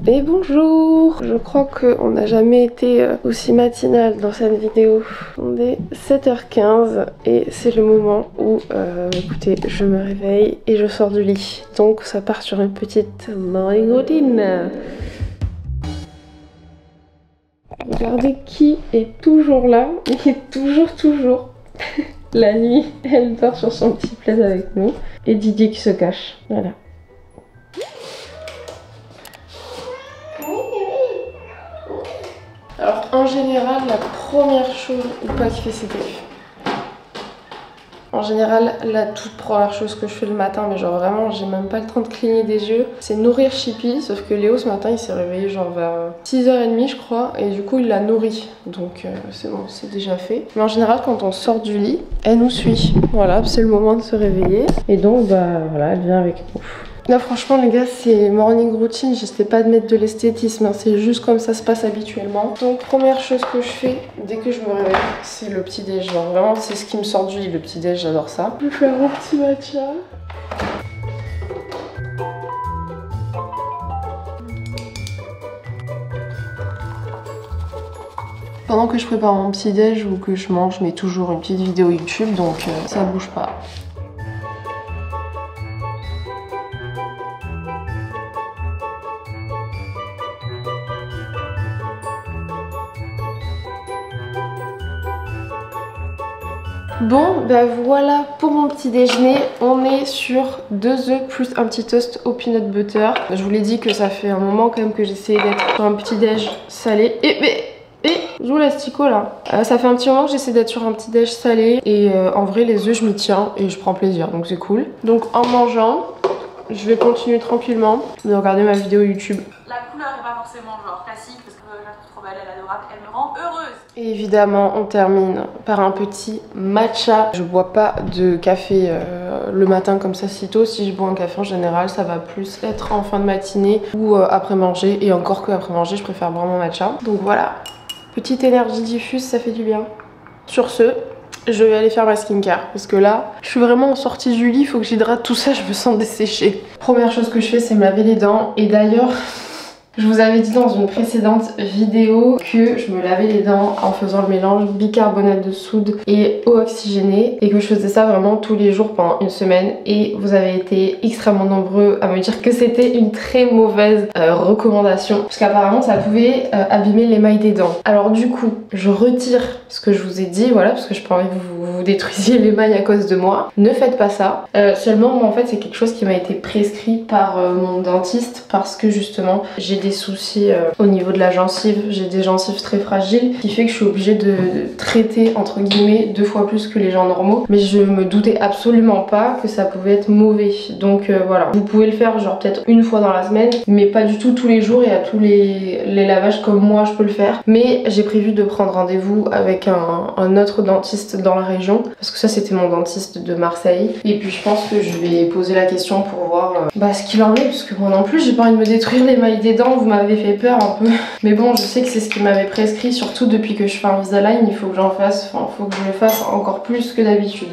Et bonjour! Je crois qu'on n'a jamais été aussi matinal dans cette vidéo. On est 7h15 et c'est le moment où, écoutez, je me réveille et je sors du lit. Donc ça part sur une petite morning routine. Regardez qui est toujours là, il est toujours. La nuit, elle dort sur son petit plaid avec nous. Et Didier qui se cache, voilà. Alors en général, la première chose, ou pas qui fait ses défis. En général, la toute première chose que je fais le matin, mais genre vraiment, j'ai même pas le temps de cligner des yeux, c'est nourrir Chippy. Sauf que Léo ce matin, il s'est réveillé genre vers 6h30 je crois, et du coup il l'a nourri. Donc c'est bon, c'est déjà fait. Mais en général, quand on sort du lit, elle nous suit. Voilà, c'est le moment de se réveiller. Et donc bah voilà, elle vient avec nous. Là franchement les gars, c'est morning routine, j'essaie pas de mettre de l'esthétisme, hein, c'est juste comme ça se passe habituellement. Donc première chose que je fais dès que je me réveille, c'est le petit déj. Genre vraiment c'est ce qui me sort du lit, le petit déj, j'adore ça. Je vais faire mon petit matcha. Pendant que je prépare mon petit déj ou que je mange, je mets toujours une petite vidéo YouTube, donc ça bouge pas. Bon, bah voilà pour mon petit déjeuner. On est sur 2 œufs plus un petit toast au peanut butter. Je vous l'ai dit que ça fait un moment quand même que j'essayais d'être sur un petit déj salé. Je vous l'astico là. Ça fait un petit moment que j'essaie d'être sur un petit déj salé. Et en vrai, les œufs, je m'y tiens et je prends plaisir, donc c'est cool. Donc en mangeant, je vais continuer tranquillement de regarder ma vidéo YouTube. La couleur est pas forcément genre classique parce que je la trouve trop belle, elle est adorable, elle me rend heureuse. Et évidemment, on termine par un petit matcha. Je bois pas de café le matin comme ça si tôt. Si je bois un café en général, ça va plus être en fin de matinée ou après manger. Et encore que après manger, je préfère vraiment matcha. Donc voilà, petite énergie diffuse, ça fait du bien. Sur ce, je vais aller faire ma skincare parce que là, je suis vraiment en sortie du lit, il faut que j'hydrate tout ça, je me sens desséchée. Première chose que je fais, c'est me laver les dents. Et d'ailleurs, je vous avais dit dans une précédente vidéo que je me lavais les dents en faisant le mélange bicarbonate de soude et eau oxygénée et que je faisais ça vraiment tous les jours pendant une semaine, et vous avez été extrêmement nombreux à me dire que c'était une très mauvaise recommandation parce qu'apparemment ça pouvait abîmer l'émail des dents. Alors du coup, je retire ce que je vous ai dit, voilà, parce que je peux envie que vous détruisiez l'émail à cause de moi. Ne faites pas ça. Seulement moi en fait c'est quelque chose qui m'a été prescrit par mon dentiste parce que justement j'ai des soucis au niveau de la gencive, j'ai des gencives très fragiles, ce qui fait que je suis obligée de traiter entre guillemets 2 fois plus que les gens normaux, mais je me doutais absolument pas que ça pouvait être mauvais. Donc voilà, vous pouvez le faire genre peut-être une fois dans la semaine, mais pas du tout tous les jours et à tous les lavages comme moi je peux le faire. Mais j'ai prévu de prendre rendez-vous avec un autre dentiste dans la région, parce que ça c'était mon dentiste de Marseille, et puis je pense que je vais poser la question pour voir ce qu'il en est, parce que moi non plus j'ai pas envie de me détruire l'émail des dents. Vous m'avez fait peur un peu, mais bon, je sais que c'est ce qui m'avait prescrit, surtout depuis que je fais un Invisalign. Il faut que j'en fasse, enfin faut que je le fasse encore plus que d'habitude.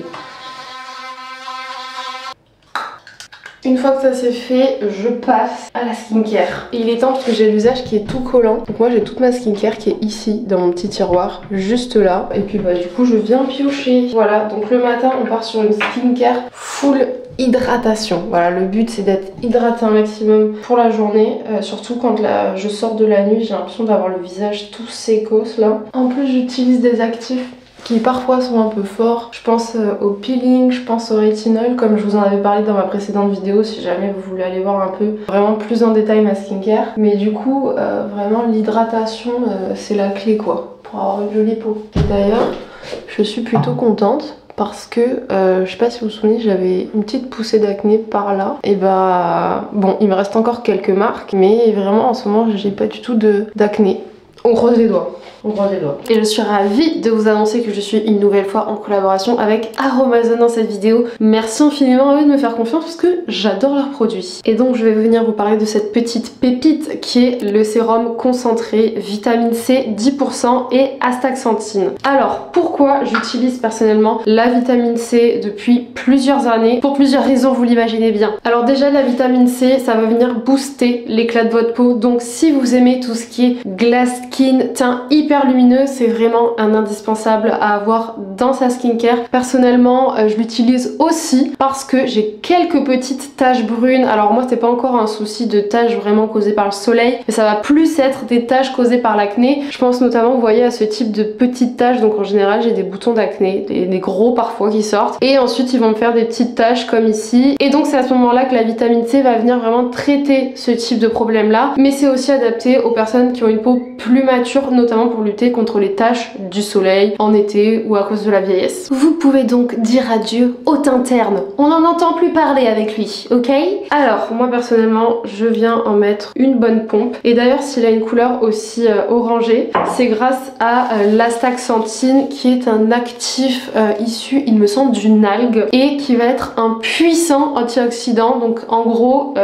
Une fois que ça c'est fait, je passe à la skincare. Et il est temps parce que j'ai l'usage qui est tout collant. Donc moi j'ai toute ma skincare qui est ici dans mon petit tiroir, juste là. Et puis bah du coup je viens piocher. Voilà, donc le matin on part sur une skincare full hydratation. Voilà, le but c'est d'être hydraté un maximum pour la journée, surtout quand je sors de la nuit, j'ai l'impression d'avoir le visage tout sécos là. En plus j'utilise des actifs qui parfois sont un peu forts. Je pense au peeling, je pense au rétinol, comme je vous en avais parlé dans ma précédente vidéo, si jamais vous voulez aller voir un peu vraiment plus en détail ma skincare. Mais du coup, vraiment l'hydratation, c'est la clé quoi, pour avoir une jolie peau. Et d'ailleurs, je suis plutôt contente parce que, je sais pas si vous vous souvenez, j'avais une petite poussée d'acné par là. Et bah, bon, il me reste encore quelques marques, mais vraiment en ce moment, j'ai pas du tout d'acné. On croise les doigts. On croise les doigts. Et je suis ravie de vous annoncer que je suis une nouvelle fois en collaboration avec Aromazone dans cette vidéo. Merci infiniment à eux de me faire confiance parce que j'adore leurs produits. Et donc je vais venir vous parler de cette petite pépite qui est le sérum concentré vitamine C 10% et astaxanthine. Alors pourquoi j'utilise personnellement la vitamine C depuis plusieurs années? Pour plusieurs raisons, vous l'imaginez bien. Alors déjà la vitamine C, ça va venir booster l'éclat de votre peau. Donc si vous aimez tout ce qui est glass skin, teint hyper lumineux, c'est vraiment un indispensable à avoir dans sa skincare. Personnellement, je l'utilise aussi parce que j'ai quelques petites taches brunes. Alors moi, c'est pas encore un souci de taches vraiment causées par le soleil, mais ça va plus être des taches causées par l'acné. Je pense notamment, vous voyez, à ce type de petites taches. Donc en général, j'ai des boutons d'acné, des gros parfois qui sortent. Et ensuite, ils vont me faire des petites taches comme ici. Et donc c'est à ce moment-là que la vitamine C va venir vraiment traiter ce type de problème-là. Mais c'est aussi adapté aux personnes qui ont une peau plus mature, notamment pour lutter contre les taches du soleil en été ou à cause de la vieillesse. Vous pouvez donc dire adieu au teint terne. On n'en entend plus parler avec lui, ok? Alors, moi personnellement, je viens en mettre une bonne pompe. Et d'ailleurs, s'il a une couleur aussi orangée, c'est grâce à l'astaxanthine qui est un actif issu, il me semble, d'une algue et qui va être un puissant antioxydant. Donc en gros,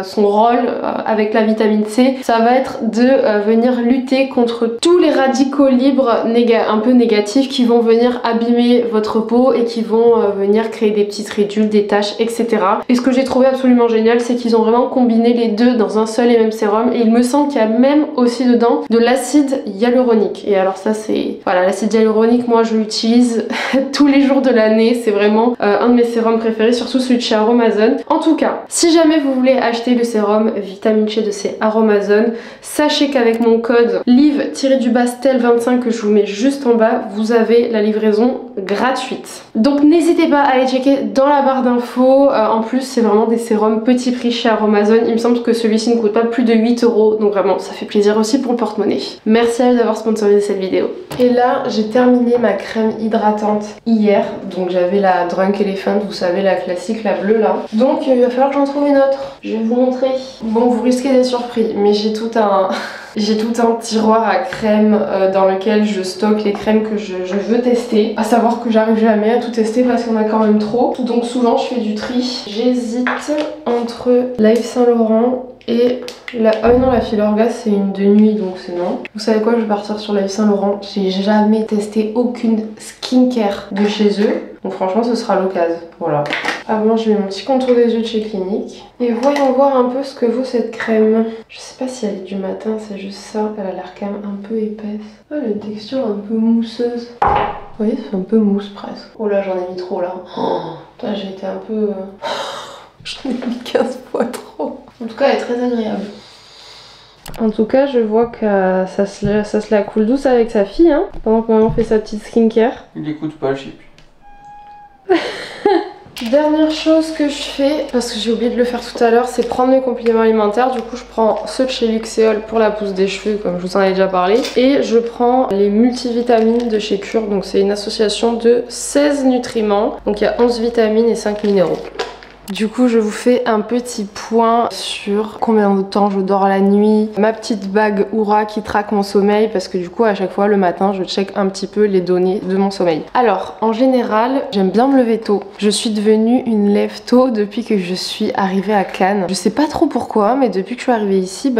son rôle avec la vitamine C, ça va être de venir lutter contre tous les radicaux libres un peu négatifs qui vont venir abîmer votre peau et qui vont venir créer des petites ridules, des taches, etc. Et ce que j'ai trouvé absolument génial, c'est qu'ils ont vraiment combiné les deux dans un seul et même sérum. Et il me semble qu'il y a même aussi dedans de l'acide hyaluronique. Et alors ça c'est... Voilà, l'acide hyaluronique, moi je l'utilise tous les jours de l'année. C'est vraiment un de mes sérums préférés, surtout celui de chez Aromazone. En tout cas, si jamais vous voulez acheter le sérum vitamine C de chez Aromazone, sachez qu'avec mon code live-stel25 que je vous mets juste en bas, vous avez la livraison gratuite. Donc n'hésitez pas à aller checker dans la barre d'infos. En plus, c'est vraiment des sérums petit prix chez Aromazone. Il me semble que celui-ci ne coûte pas plus de 8 €. Donc vraiment, ça fait plaisir aussi pour le porte-monnaie. Merci à eux d'avoir sponsorisé cette vidéo. Et là, j'ai terminé ma crème hydratante hier. Donc j'avais la Drunk Elephant, vous savez, la classique, la bleue là. Donc il va falloir que j'en trouve une autre. Je vais vous montrer. Bon, vous risquez d'être surpris, mais j'ai tout un... J'ai tout un tiroir à crème dans lequel je stocke les crèmes que je veux tester. À savoir que j'arrive jamais à tout tester parce qu'on a quand même trop. Donc souvent je fais du tri. J'hésite entre la Yves Saint Laurent et la... Oh non, la Filorga c'est une de nuit donc c'est non. Vous savez quoi, je vais partir sur la Yves Saint Laurent. J'ai jamais testé aucune skincare de chez eux. Donc franchement ce sera l'occasion. Voilà. Avant je mets mon petit contour des yeux de chez Clinique. Et voyons voir un peu ce que vaut cette crème. Je sais pas si elle est du matin, c'est juste ça. Elle a l'air quand même un peu épaisse. Oh, elle a une texture un peu mousseuse. Vous voyez, c'est un peu mousse presque. Oh là, j'en ai mis trop là. Oh, j'ai été un peu... J'en ai mis 15 fois trop. En tout cas, elle est très agréable. En tout cas, je vois que ça se la coule douce avec sa fille, hein, pendant que maman fait sa petite skincare. Il écoute pas, je sais plus. Dernière chose que je fais, parce que j'ai oublié de le faire tout à l'heure, c'est prendre mes compléments alimentaires. Du coup je prends ceux de chez Luxéol pour la pousse des cheveux comme je vous en ai déjà parlé. Et je prends les multivitamines de chez Cure. Donc c'est une association de 16 nutriments. Donc il y a 11 vitamines et 5 minéraux. Du coup je vous fais un petit point sur combien de temps je dors la nuit, ma petite bague Oura qui traque mon sommeil parce que du coup à chaque fois le matin je check un petit peu les données de mon sommeil. Alors en général j'aime bien me lever tôt, je suis devenue une lève tôt depuis que je suis arrivée à Cannes. Je sais pas trop pourquoi mais depuis que je suis arrivée ici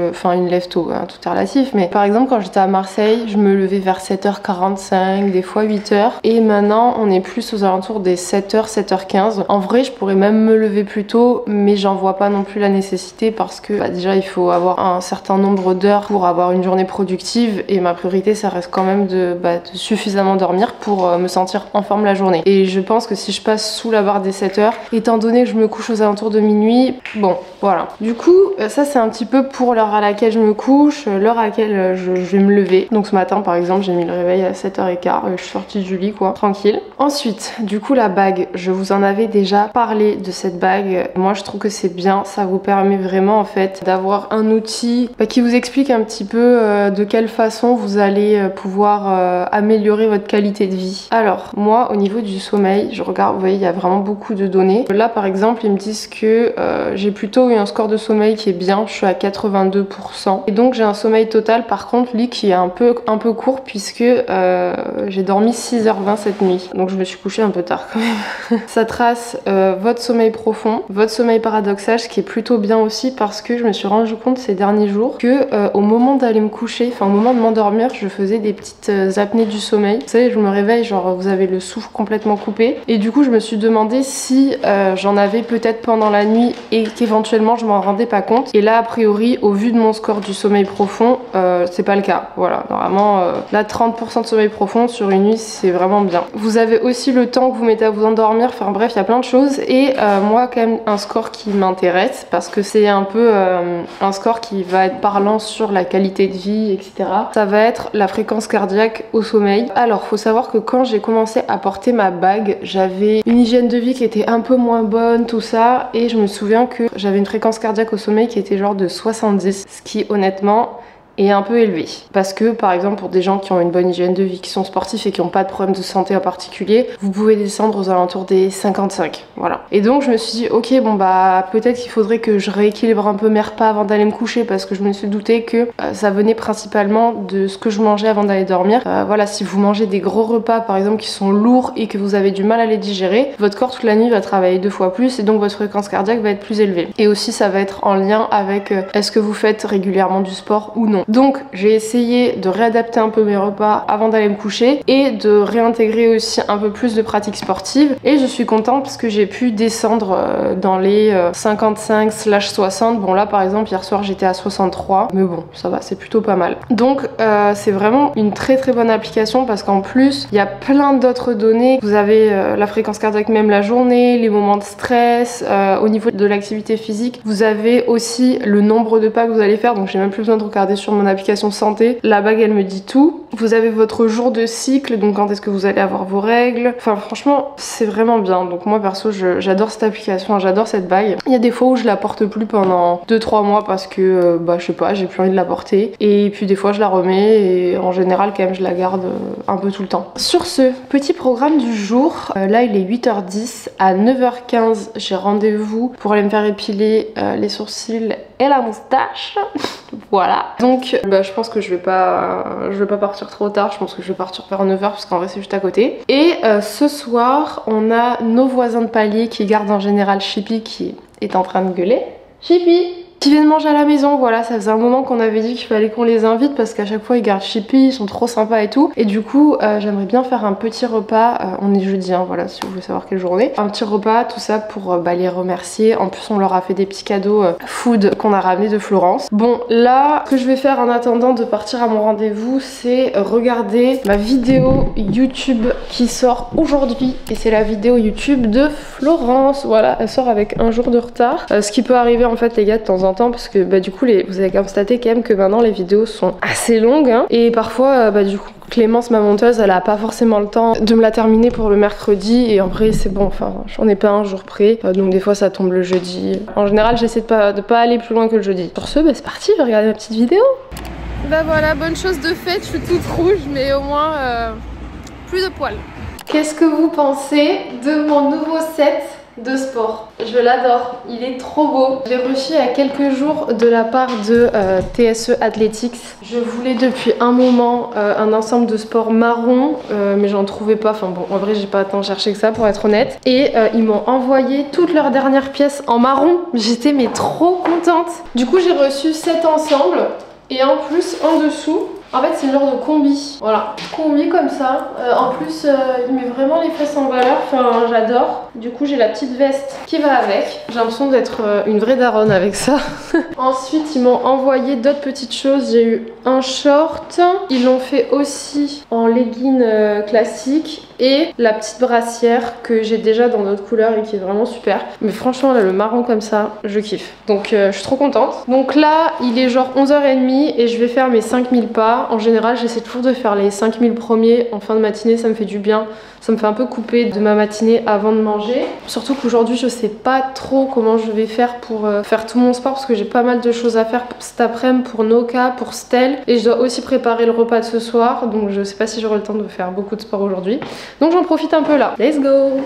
enfin une lève tôt, hein, tout est relatif, mais par exemple quand j'étais à Marseille je me levais vers 7h45, des fois 8h et maintenant on est plus aux alentours des 7h, 7h15. En vrai je pourrais même me lever plus tôt mais j'en vois pas non plus la nécessité parce que déjà il faut avoir un certain nombre d'heures pour avoir une journée productive et ma priorité ça reste quand même de suffisamment dormir pour me sentir en forme la journée. Et je pense que si je passe sous la barre des 7h, étant donné que je me couche aux alentours de minuit, bon voilà. Du coup ça c'est un petit peu pour l'heure à laquelle je me couche, l'heure à laquelle je vais me lever. Donc ce matin par exemple j'ai mis le réveil à 7h15, je suis sortie du lit quoi, tranquille. Ensuite du coup la bague, je vous en avais déjà parlé de cette bague. Moi je trouve que c'est bien, ça vous permet vraiment en fait d'avoir un outil qui vous explique un petit peu de quelle façon vous allez pouvoir améliorer votre qualité de vie. Alors moi au niveau du sommeil, je regarde, vous voyez il y a vraiment beaucoup de données. Là par exemple ils me disent que j'ai plutôt eu un score de sommeil qui est bien, je suis à 82%. Et donc j'ai un sommeil total par contre lui qui est un peu court puisque j'ai dormi 6h20 cette nuit. Donc je me suis couchée un peu tard quand même. Ça trace votre sommeil profond, votre sommeil paradoxal, ce qui est plutôt bien aussi parce que je me suis rendu compte ces derniers jours que au moment d'aller me coucher, enfin au moment de m'endormir, je faisais des petites apnées du sommeil. Vous savez, je me réveille, genre vous avez le souffle complètement coupé. Et du coup je me suis demandé si j'en avais peut-être pendant la nuit et qu'éventuellement je m'en rendais pas compte. Et là a priori au vu de mon score du sommeil profond, c'est pas le cas. Voilà, normalement là 30% de sommeil profond sur une nuit c'est vraiment bien. Vous avez aussi le temps que vous mettez à vous endormir, enfin bref il y a plein de choses. Et moi quand même un score qui m'intéresse parce que c'est un peu un score qui va être parlant sur la qualité de vie, etc. Ça va être la fréquence cardiaque au sommeil. Alors faut savoir que quand j'ai commencé à porter ma bague, j'avais une hygiène de vie qui était un peu moins bonne, tout ça, et je me souviens que j'avais une fréquence cardiaque au sommeil qui était genre de 70, ce qui honnêtement est un peu élevé. Parce que par exemple pour des gens qui ont une bonne hygiène de vie, qui sont sportifs et qui n'ont pas de problème de santé en particulier, vous pouvez descendre aux alentours des 55. Voilà. Et donc je me suis dit ok bon bah peut-être qu'il faudrait que je rééquilibre un peu mes repas avant d'aller me coucher parce que je me suis douté que ça venait principalement de ce que je mangeais avant d'aller dormir. Voilà, si vous mangez des gros repas par exemple qui sont lourds et que vous avez du mal à les digérer, votre corps toute la nuit va travailler 2 fois plus et donc votre fréquence cardiaque va être plus élevée. Et aussi ça va être en lien avec est-ce que vous faites régulièrement du sport ou non. Donc j'ai essayé de réadapter un peu mes repas avant d'aller me coucher et de réintégrer aussi un peu plus de pratiques sportives et je suis contente parce que j'ai pu descendre dans les 55/60. Bon là par exemple hier soir j'étais à 63 mais bon ça va, c'est plutôt pas mal. Donc c'est vraiment une très bonne application parce qu'en plus il y a plein d'autres données. Vous avez la fréquence cardiaque même la journée, les moments de stress, au niveau de l'activité physique. Vous avez aussi le nombre de pas que vous allez faire, donc j'ai même plus besoin de regarder sur mon application santé. La bague elle me dit tout. Vous avez votre jour de cycle, donc quand est-ce que vous allez avoir vos règles. Enfin franchement c'est vraiment bien. Donc moi perso j'adore cette application, j'adore cette bague. Il y a des fois où je la porte plus pendant 2-3 mois parce que bah je sais pas, j'ai plus envie de la porter. Et puis des fois je la remets et en général quand même je la garde un peu tout le temps. Sur ce, petit programme du jour. Là il est 8h10. À 9h15 j'ai rendez-vous pour aller me faire épiler les sourcils et la moustache. Voilà. Donc bah, je pense que je vais pas partir trop tard. Je pense que je vais partir vers 9h parce qu'en vrai c'est juste à côté. Et ce soir on a nos voisins de palier qui gardent en général Chippy qui est en train de gueuler. Chippy qui viennent manger à la maison, voilà, ça faisait un moment qu'on avait dit qu'il fallait qu'on les invite parce qu'à chaque fois ils gardent Chippy, ils sont trop sympas et tout. Et du coup j'aimerais bien faire un petit repas, on est jeudi hein, voilà, si vous voulez savoir quelle journée. Un petit repas, tout ça pour les remercier. En plus on leur a fait des petits cadeaux food qu'on a ramené de Florence. Bon là, ce que je vais faire en attendant de partir à mon rendez-vous, c'est regarder ma vidéo YouTube qui sort aujourd'hui. Et c'est la vidéo YouTube de Florence, voilà, elle sort avec un jour de retard. Ce qui peut arriver en fait les gars de temps en temps parce que bah du coup vous avez constaté quand même que maintenant les vidéos sont assez longues hein, et parfois bah du coup Clémence ma monteuse elle a pas forcément le temps de me la terminer pour le mercredi et en vrai c'est bon, enfin j'en ai pas un jour près donc des fois ça tombe le jeudi. En général j'essaie de pas aller plus loin que le jeudi. Sur ce bah c'est parti, je vais regarder ma petite vidéo. Bah voilà, bonne chose de faite, je suis toute rouge mais au moins plus de poils. Qu'est-ce que vous pensez de mon nouveau set de sport? Je l'adore, il est trop beau. Je l'ai reçu il y a quelques jours de la part de TSE Athletics. Je voulais depuis un moment un ensemble de sport marron mais j'en trouvais pas, enfin bon en vrai j'ai pas tant cherché que ça pour être honnête. Et ils m'ont envoyé toutes leurs dernières pièces en marron. J'étais mais trop contente. Du coup j'ai reçu cet ensemble et en plus en dessous en fait c'est le genre de combi, voilà, combi comme ça, en plus il met vraiment les fesses en valeur, enfin j'adore. Du coup j'ai la petite veste qui va avec, j'ai l'impression d'être une vraie daronne avec ça. Ensuite ils m'ont envoyé d'autres petites choses, j'ai eu un short, ils l'ont fait aussi en legging classique et la petite brassière que j'ai déjà dans d'autres couleurs et qui est vraiment super. Mais franchement là le marron comme ça, je kiffe. Donc je suis trop contente. Donc là il est genre 11h30 et je vais faire mes 5000 pas. En général j'essaie toujours de faire les 5000 premiers en fin de matinée, ça me fait du bien. Ça me fait un peu couper de ma matinée avant de manger. Surtout qu'aujourd'hui je sais pas trop comment je vais faire pour faire tout mon sport parce que j'ai pas mal de choses à faire pour cet après-midi, pour Noka, pour Stel. Et je dois aussi préparer le repas de ce soir. Donc je sais pas si j'aurai le temps de faire beaucoup de sport aujourd'hui. Donc j'en profite un peu là. Let's go!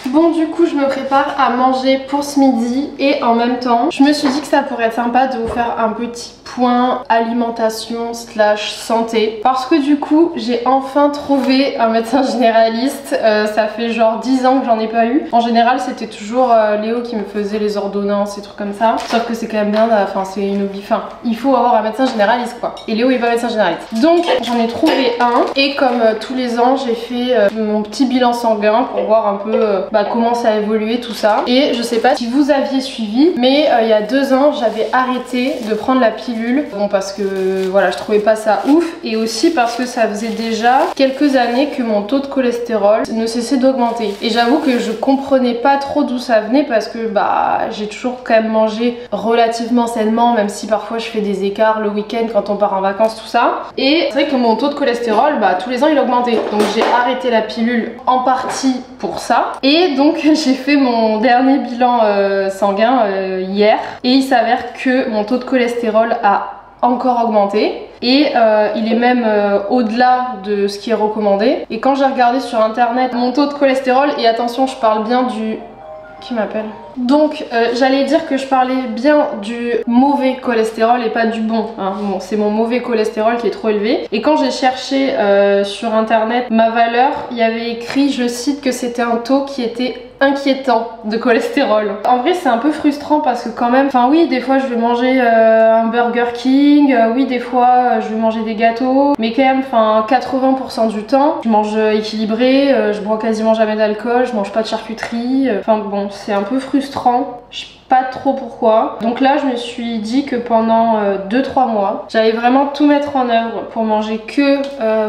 Bon du coup je me prépare à manger pour ce midi et en même temps je me suis dit que ça pourrait être sympa de vous faire un petit point alimentation slash santé parce que du coup j'ai enfin trouvé un médecin généraliste. Ça fait genre 10 ans que j'en ai pas eu. En général c'était toujours Léo qui me faisait les ordonnances et trucs comme ça, sauf que c'est quand même bien, enfin c'est une oubli, enfin il faut avoir un médecin généraliste quoi, et Léo il est pas médecin généraliste. Donc j'en ai trouvé un et comme tous les ans j'ai fait mon petit bilan sanguin pour voir un peu comment ça a évolué tout ça. Et je sais pas si vous aviez suivi, mais il y a 2 ans j'avais arrêté de prendre la pilule. Bon parce que voilà je trouvais pas ça ouf et aussi parce que ça faisait déjà quelques années que mon taux de cholestérol ne cessait d'augmenter. Et j'avoue que je comprenais pas trop d'où ça venait parce que j'ai toujours quand même mangé relativement sainement, même si parfois je fais des écarts le week-end quand on part en vacances tout ça. Et c'est vrai que mon taux de cholestérol tous les ans il augmentait. Donc j'ai arrêté la pilule en partie pour ça. Et donc j'ai fait mon dernier bilan sanguin hier et il s'avère que mon taux de cholestérol a encore augmenté et il est même au-delà de ce qui est recommandé. Et quand j'ai regardé sur internet mon taux de cholestérol, et attention je parle bien du... Qui m'appelle? Donc j'allais dire que je parlais bien du mauvais cholestérol et pas du bon, hein. Bon, c'est mon mauvais cholestérol qui est trop élevé. Et quand j'ai cherché sur internet ma valeur, il y avait écrit, je cite, que c'était un taux qui était inquiétant de cholestérol. En vrai c'est un peu frustrant parce que quand même, enfin oui des fois je vais manger un Burger King, oui des fois je vais manger des gâteaux, mais quand même enfin 80% du temps je mange équilibré, je bois quasiment jamais d'alcool, je mange pas de charcuterie, enfin bon c'est un peu frustrant. Je sais pas trop pourquoi. Donc là je me suis dit que pendant 2-3 mois j'allais vraiment tout mettre en œuvre pour manger que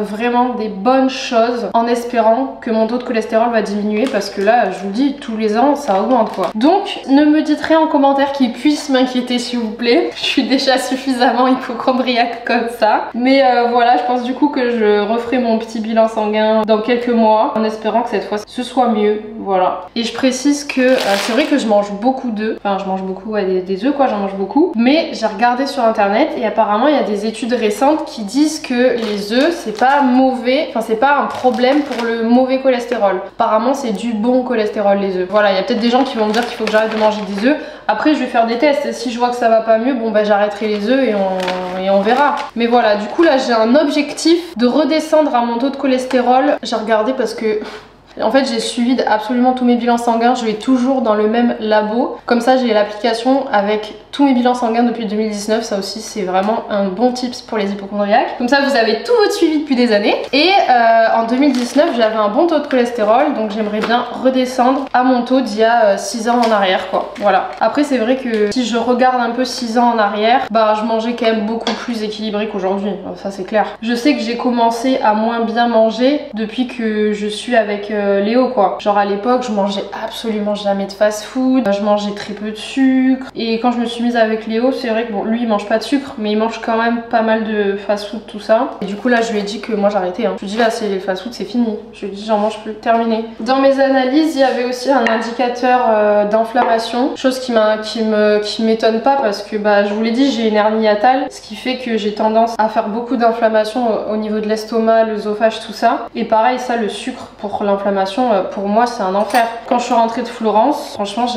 vraiment des bonnes choses en espérant que mon taux de cholestérol va diminuer parce que là je vous dis tous les ans ça augmente quoi. Donc ne me dites rien en commentaire qui puisse m'inquiéter s'il vous plaît. Je suis déjà suffisamment hypochondriaque comme ça. Mais voilà je pense du coup que je referai mon petit bilan sanguin dans quelques mois en espérant que cette fois ce soit mieux. Voilà. Et je précise que c'est vrai que je mange beaucoup d'œufs. Enfin je mange beaucoup des œufs quoi, j'en mange beaucoup. Mais j'ai regardé sur internet et apparemment il y a des études récentes qui disent que les œufs c'est pas mauvais, enfin c'est pas un problème pour le mauvais cholestérol. Apparemment c'est du bon cholestérol les œufs. Voilà, il y a peut-être des gens qui vont me dire qu'il faut que j'arrête de manger des œufs. Après je vais faire des tests et si je vois que ça va pas mieux, bon j'arrêterai les œufs et on verra. Mais voilà, du coup là j'ai un objectif de redescendre à mon taux de cholestérol. J'ai regardé parce que en fait j'ai suivi absolument tous mes bilans sanguins, je vais toujours dans le même labo. Comme ça j'ai l'application avec tous mes bilans sanguins depuis 2019, ça aussi c'est vraiment un bon tips pour les hypochondriaques. Comme ça vous avez tout votre suivi depuis des années. Et en 2019 j'avais un bon taux de cholestérol, donc j'aimerais bien redescendre à mon taux d'il y a 6 ans en arrière quoi. Voilà. Après c'est vrai que si je regarde un peu 6 ans en arrière, je mangeais quand même beaucoup plus équilibré qu'aujourd'hui, ça c'est clair. Je sais que j'ai commencé à moins bien manger depuis que je suis avec Léo quoi. Genre à l'époque je mangeais absolument jamais de fast food, je mangeais très peu de sucre. Et quand je me suis mise avec Léo, c'est vrai que bon lui il mange pas de sucre mais il mange quand même pas mal de fast food tout ça. Et du coup là je lui ai dit que moi j'arrêtais hein. Je lui ai dit là c'est les fast food c'est fini. Je lui ai dit j'en mange plus, terminé. Dans mes analyses il y avait aussi un indicateur d'inflammation, chose qui m'étonne pas parce que je vous l'ai dit j'ai une hernie hiatale, ce qui fait que j'ai tendance à faire beaucoup d'inflammation au niveau de l'estomac, l'œsophage tout ça. Et pareil ça le sucre pour l'inflammation pour moi c'est un enfer. Quand je suis rentrée de Florence, franchement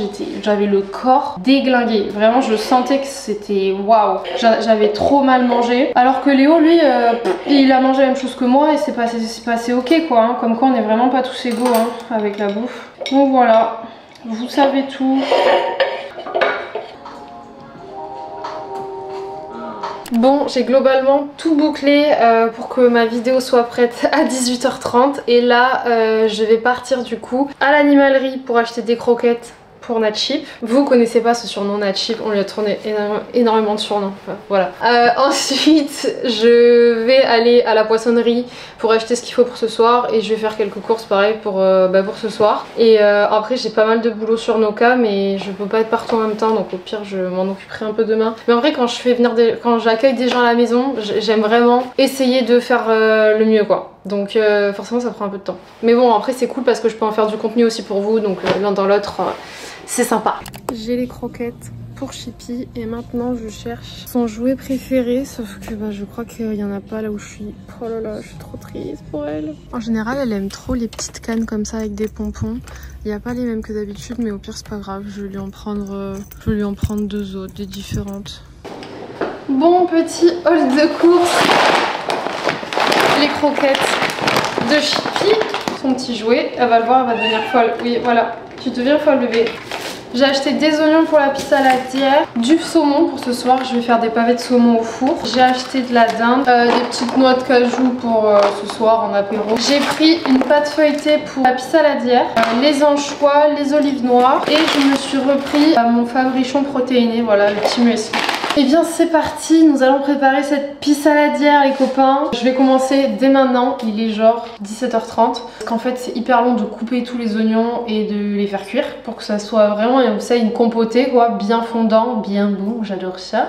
j'avais le corps déglingué. Vraiment je sentais que c'était waouh. J'avais trop mal mangé. Alors que Léo lui, il a mangé la même chose que moi et c'est passé ok quoi. Hein. Comme quoi on n'est vraiment pas tous égaux hein, avec la bouffe. Donc voilà, vous savez tout. Bon, j'ai globalement tout bouclé pour que ma vidéo soit prête à 18h30 et là je vais partir du coup à l'animalerie pour acheter des croquettes pour Natchip. Vous connaissez pas ce surnom Natchip, on lui a tourné énormément de surnoms. Enfin, voilà. Ensuite, je vais aller à la poissonnerie pour acheter ce qu'il faut pour ce soir et je vais faire quelques courses pareil pour ce soir. Et après, j'ai pas mal de boulot sur Noka, mais je peux pas être partout en même temps, donc au pire, je m'en occuperai un peu demain. Mais en vrai, quand j'accueille des gens à la maison, j'aime vraiment essayer de faire le mieux, quoi. Donc forcément ça prend un peu de temps. Mais bon, après c'est cool parce que je peux en faire du contenu aussi pour vous, donc l'un dans l'autre, c'est sympa. J'ai les croquettes pour Chippy et maintenant je cherche son jouet préféré, sauf que je crois qu'il y en a pas là où je suis. Oh là là, je suis trop triste pour elle. En général, elle aime trop les petites cannes comme ça avec des pompons. Il n'y a pas les mêmes que d'habitude, mais au pire c'est pas grave, je vais lui en prendre 2 autres, des différentes. Bon, petit haul de course. Les croquettes de Chippy, son petit jouet, elle va le voir, elle va devenir folle. Oui, voilà, tu deviens folle bébé. J'ai acheté des oignons pour la pissaladière, du saumon pour ce soir, je vais faire des pavés de saumon au four. J'ai acheté de la dinde, des petites noix de cajou pour ce soir en apéro. J'ai pris une pâte feuilletée pour la pissaladière, les anchois, les olives noires et je me suis repris mon Fabrichon protéiné, voilà le petit muesli. Et bien c'est parti, nous allons préparer cette pissaladière les copains. Je vais commencer dès maintenant, il est genre 17h30. Parce qu'en fait c'est hyper long de couper tous les oignons et de les faire cuire pour que ça soit vraiment une compotée quoi, bien fondant, bien bon, j'adore ça.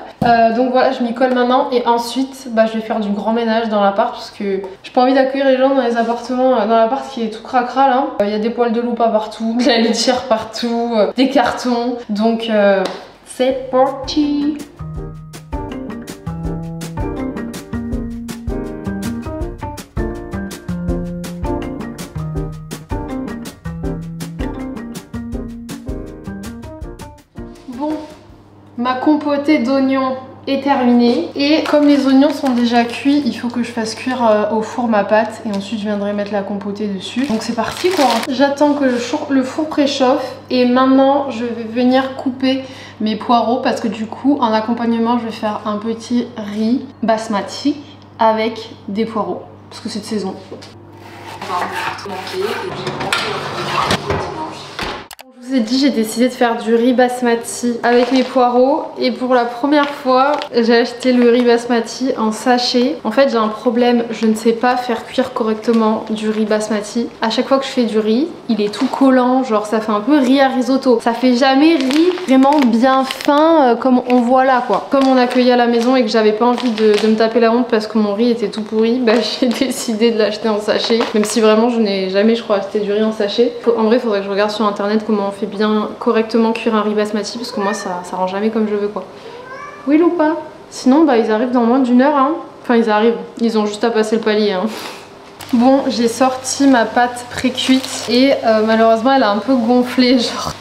Donc voilà, je m'y colle maintenant et ensuite je vais faire du grand ménage dans l'appart parce que j'ai pas envie d'accueillir les gens dans les appartements, dans l'appart qui est tout cracra là. Il y a des poils de loup partout, de la litière partout, des cartons, donc c'est parti. Ma compotée d'oignons est terminée et comme les oignons sont déjà cuits, il faut que je fasse cuire au four ma pâte et ensuite je viendrai mettre la compotée dessus. Donc c'est parti quoi. J'attends que le four préchauffe et maintenant je vais venir couper mes poireaux parce que du coup en accompagnement je vais faire un petit riz basmati avec des poireaux parce que c'est de saison. Je vous ai dit, j'ai décidé de faire du riz basmati avec mes poireaux et pour la première fois j'ai acheté le riz basmati en sachet. En fait j'ai un problème, je ne sais pas faire cuire correctement du riz basmati. À chaque fois que je fais du riz, il est tout collant, genre ça fait un peu riz à risotto. Ça fait jamais riz vraiment bien fin comme on voit là quoi. Comme on accueillait à la maison et que j'avais pas envie de me taper la honte parce que mon riz était tout pourri, j'ai décidé de l'acheter en sachet. Même si vraiment je n'ai jamais je crois acheté du riz en sachet. En vrai il faudrait que je regarde sur internet comment on fait bien correctement cuire un riz basmati parce que moi ça rend jamais comme je veux quoi. Oui ou pas? Sinon ils arrivent dans moins d'1 heure hein. Enfin ils arrivent, ils ont juste à passer le palier hein. Bon j'ai sorti ma pâte pré-cuite et malheureusement elle a un peu gonflé genre.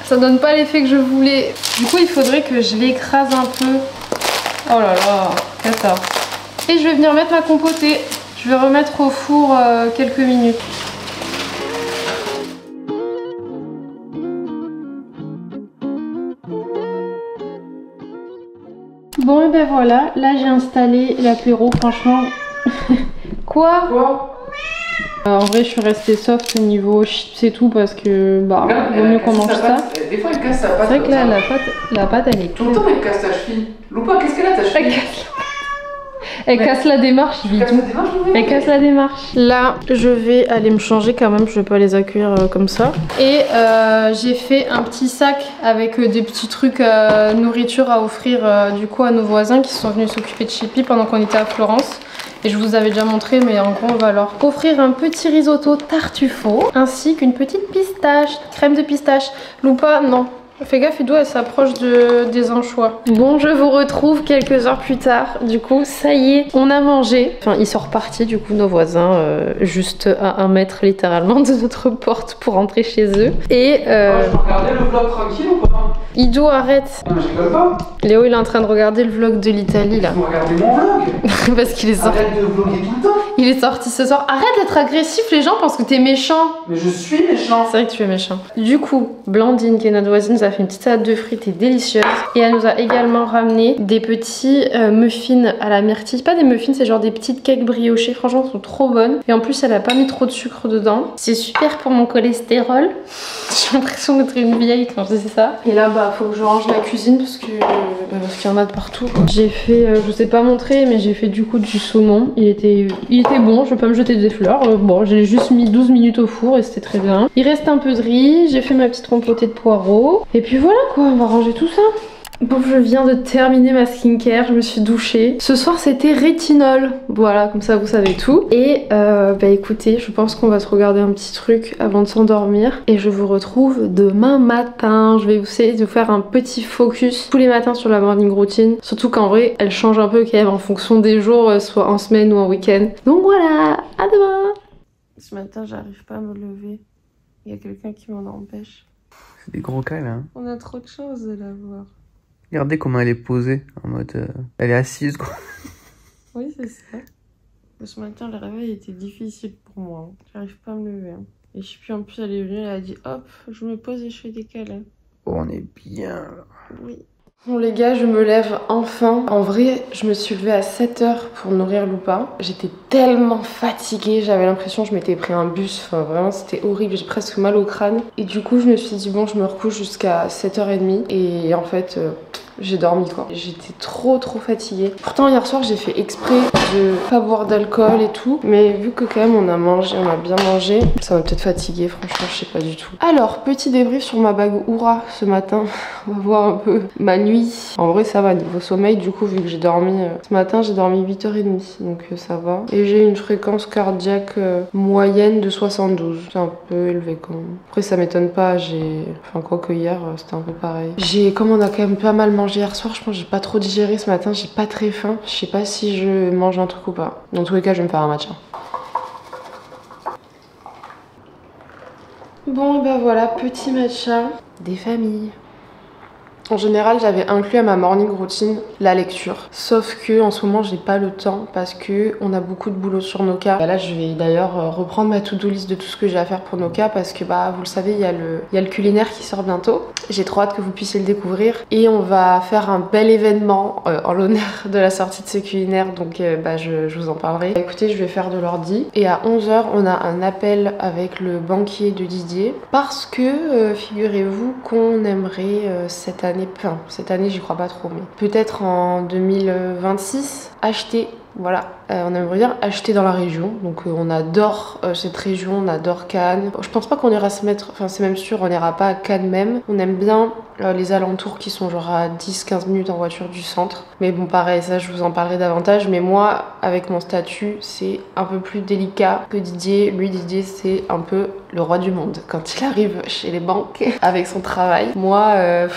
Ça donne pas l'effet que je voulais. Du coup il faudrait que je l'écrase un peu. Oh là là, cata. Et je vais venir mettre ma compotée. Je vais remettre au four quelques minutes. Bon et ben voilà, là j'ai installé l'apéro, franchement. Quoi? En vrai je suis restée soft au niveau chips et tout parce que vaut mieux qu'on mange ça. Des fois elle casse sa pâte. C'est vrai que là la pâte elle est tout le temps elle casse ta cheville. Loupa, qu'est-ce qu'elle a ta cheville? Elle casse la démarche, je dis tout. Elle casse la démarche. Là, je vais aller me changer quand même, je vais pas les accueillir comme ça. Et j'ai fait un petit sac avec des petits trucs nourriture à offrir du coup à nos voisins qui sont venus s'occuper de Chippy pendant qu'on était à Florence. Et je vous avais déjà montré, mais en gros on va leur offrir un petit risotto tartufo ainsi qu'une petite pistache, crème de pistache. Loupa, non. Fais gaffe, Ido, elle s'approche des anchois. Bon, je vous retrouve quelques heures plus tard. Du coup, ça y est, on a mangé. Enfin, ils sont repartis, du coup, nos voisins, juste à 1 mètre littéralement de notre porte pour rentrer chez eux. Et je peux regarder le vlog tranquille ou pas? Ido, arrête. Non, je rigole pas. Léo, il est en train de regarder le vlog de l'Italie, là. Tu peux regarder mon vlog. Parce qu'il est sorti. Arrête de vlogger tout le temps. Il est sorti ce soir. Arrête d'être agressif, les gens pensent que t'es méchant. Mais je suis méchant. C'est vrai que tu es méchant. Du coup, Blandine, qui est notre voisine, nous a fait une petite salade de frites et délicieuse. Et elle nous a également ramené des petits muffins à la myrtille. Pas des muffins, c'est genre des petites cakes briochées. Franchement, elles sont trop bonnes. Et en plus, elle a pas mis trop de sucre dedans. C'est super pour mon cholestérol. J'ai l'impression d'être une vieille quand je dis ça. Et là, bah, faut que je range ma cuisine parce qu'il y en a de partout. J'ai fait, je sais pas montrer, mais j'ai fait du coup du saumon. Il était bon, je vais pas me jeter des fleurs. Bon, j'ai juste mis 12 minutes au four et c'était très bien. Il reste un peu de riz, j'ai fait ma petite compotée de poireaux. Et puis voilà quoi, on va ranger tout ça. Bon, je viens de terminer ma skincare, je me suis douchée. Ce soir c'était rétinol, voilà, comme ça vous savez tout. Et bah écoutez, je pense qu'on va se regarder un petit truc avant de s'endormir. Et je vous retrouve demain matin. Je vais essayer de faire un petit focus tous les matins sur la morning routine. Surtout qu'en vrai, elle change un peu quand même en fonction des jours, soit en semaine ou en week-end. Donc voilà, à demain. Ce matin j'arrive pas à me lever. Il y a quelqu'un qui m'en empêche. C'est des gros câlins. Hein. On a trop de chance de la voir. Regardez comment elle est posée, en mode... elle est assise, quoi. Oui, c'est ça. Ce matin, le réveil était difficile pour moi. J'arrive pas à me lever. Et je sais plus, en plus, elle est venue, elle a dit « Hop, je me pose et je fais des câlins. » Oh, on est bien, là. Oui. Bon les gars, je me lève enfin. En vrai, je me suis levée à 7h pour nourrir Lupa. J'étais tellement fatiguée, j'avais l'impression que je m'étais pris un bus. Enfin vraiment, c'était horrible, j'ai presque mal au crâne. Et du coup, je me suis dit bon, je me recouche jusqu'à 7h30. Et en fait, j'ai dormi quoi. J'étais trop fatiguée. Pourtant, hier soir, j'ai fait exprès de pas boire d'alcool et tout. Mais vu que quand même on a mangé, on a bien mangé, ça m'a peut-être fatiguée, franchement, je sais pas du tout. Alors, petit débrief sur ma bague Oura ce matin. On va voir un peu ma nuit. En vrai ça va niveau sommeil, du coup vu que j'ai dormi ce matin, j'ai dormi 8h30 donc ça va. Et j'ai une fréquence cardiaque moyenne de 72, c'est un peu élevé quand même. Après ça m'étonne pas, enfin quoi que hier c'était un peu pareil. Comme on a quand même pas mal mangé hier soir, je pense que j'ai pas trop digéré ce matin, j'ai pas très faim. Je sais pas si je mange un truc ou pas. Dans tous les cas je vais me faire un matcha. Bon et ben voilà, petit matcha des familles. En général, j'avais inclus à ma morning routine la lecture. Sauf que en ce moment, j'ai pas le temps parce que on a beaucoup de boulot sur Noka. Là, je vais d'ailleurs reprendre ma to-do list de tout ce que j'ai à faire pour Noka parce que bah vous le savez, il y a le culinaire qui sort bientôt. J'ai trop hâte que vous puissiez le découvrir et on va faire un bel événement en l'honneur de la sortie de ce culinaire. Donc bah je vous en parlerai. Écoutez, je vais faire de l'ordi et à 11h, on a un appel avec le banquier de Didier parce que figurez-vous qu'on aimerait cette année, enfin cette année j'y crois pas trop, mais peut-être en 2026 acheter, voilà, on aimerait bien acheter dans la région, donc on adore cette région, on adore Cannes. Je pense pas qu'on ira se mettre, enfin c'est même sûr, on ira pas à Cannes même, on aime bien les alentours qui sont genre à 10-15 minutes en voiture du centre, mais bon pareil, ça je vous en parlerai davantage, mais moi avec mon statut c'est un peu plus délicat que Didier. Lui Didier c'est un peu le roi du monde quand il arrive chez les banques avec son travail. Moi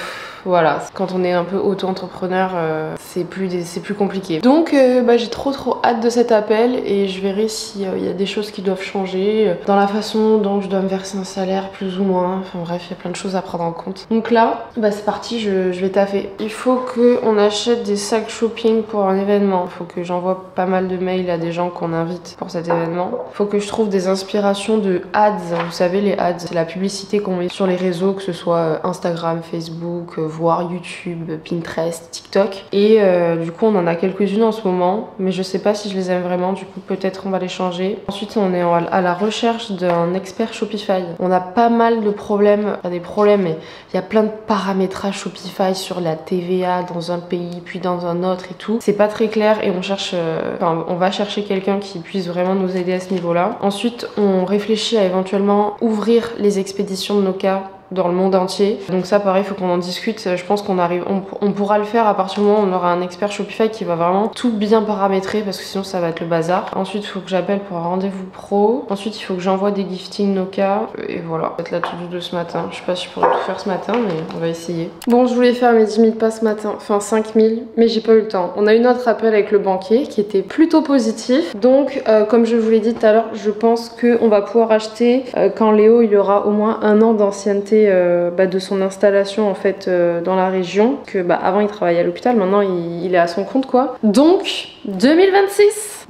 voilà, quand on est un peu auto-entrepreneur, c'est plus compliqué. Donc bah, j'ai trop hâte de cet appel et je verrai s'il y a des choses qui doivent changer dans la façon dont je dois me verser un salaire plus ou moins. Enfin bref, il y a plein de choses à prendre en compte. Donc là, bah, c'est parti, je vais taffer. Il faut qu'on achète des sacs shopping pour un événement. Il faut que j'envoie pas mal de mails à des gens qu'on invite pour cet événement. Il faut que je trouve des inspirations de ads. Vous savez, les ads, c'est la publicité qu'on met sur les réseaux, que ce soit Instagram, Facebook, voire YouTube, Pinterest, TikTok. Et du coup on en a quelques-unes en ce moment, mais je sais pas si je les aime vraiment, du coup peut-être on va les changer. Ensuite on est à la recherche d'un expert Shopify. On a pas mal de problèmes, pas des problèmes, mais il y a plein de paramétrages Shopify sur la TVA dans un pays puis dans un autre et tout. C'est pas très clair et on cherche, on va chercher quelqu'un qui puisse vraiment nous aider à ce niveau-là. Ensuite on réfléchit à éventuellement ouvrir les expéditions de Noka dans le monde entier. Donc ça pareil, il faut qu'on en discute. Je pense on pourra le faire à partir du moment où on aura un expert Shopify qui va vraiment tout bien paramétrer parce que sinon ça va être le bazar. Ensuite il faut que j'appelle pour un rendez-vous pro. Ensuite il faut que j'envoie des giftings Noka et voilà. Ça va être la to-do de ce matin. Je sais pas si je pourrais tout faire ce matin mais on va essayer. Bon, je voulais faire mes 10 000 pas ce matin, enfin 5 000, mais j'ai pas eu le temps. On a eu notre appel avec le banquier qui était plutôt positif. Donc comme je vous l'ai dit tout à l'heure, je pense qu'on va pouvoir acheter quand Léo il aura au moins 1 an d'ancienneté parler de son installation en fait dans la région, que avant il travaillait à l'hôpital, maintenant il est à son compte quoi. Donc 2026,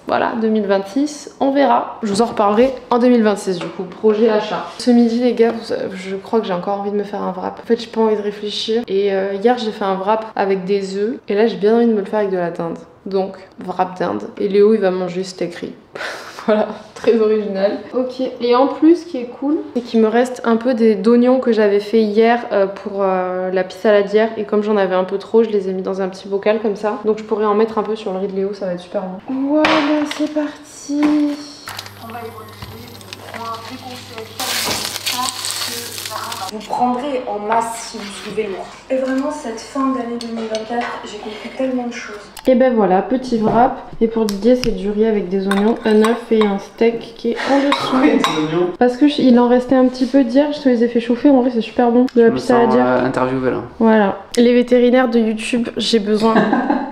voilà 2026, on verra. Je vous en reparlerai en 2026 du coup, projet achat. Ce midi les gars, je crois que j'ai encore envie de me faire un wrap. En fait j'ai pas envie de réfléchir et hier j'ai fait un wrap avec des œufs et là j'ai bien envie de me le faire avec de la dinde. Donc wrap dinde et Léo il va manger steak riz. Voilà, très original. Ok, et en plus, ce qui est cool, c'est qu'il me reste un peu d'oignons que j'avais fait hier pour la pisse saladière. Et comme j'en avais un peu trop, je les ai mis dans un petit bocal comme ça. Donc je pourrais en mettre un peu sur le riz de Léo, ça va être super bon. Voilà, c'est parti. On va les bonifier, on va déconseiller Vous prendrez en masse si vous suivez lourd. Et vraiment, cette fin d'année 2024, j'ai compris tellement de choses. Et ben voilà, petit wrap. Et pour Didier, c'est du riz avec des oignons, un œuf et un steak qui est en dessous. Parce que il en restait un petit peu d'hier, je te les ai fait chauffer. En vrai, c'est super bon. De la pisse saladière. Interviewé là. Voilà. Les vétérinaires de YouTube, j'ai besoin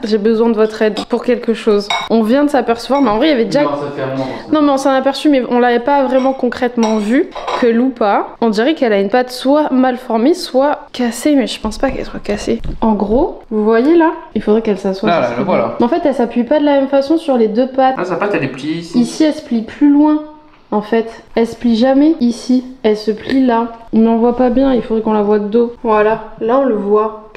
de votre aide pour quelque chose. On vient de s'apercevoir, mais en vrai, il y avait déjà. Non, ça fait un moment, ça. Non, mais on s'en est aperçu, mais on l'avait pas vraiment concrètement vu. Que Loupa, on dirait qu'elle a une patte soit mal formée, soit cassée, mais je pense pas qu'elle soit cassée. En gros, vous voyez là, il faudrait qu'elle s'assoie. Là, le voilà. En fait, elle s'appuie pas de la même façon sur les deux pattes. Là, sa patte, elle est pliée ici. Ici, elle se plie plus loin. En fait, elle se plie jamais ici, elle se plie là. On n'en voit pas bien, il faudrait qu'on la voit de dos. Voilà, là on le voit,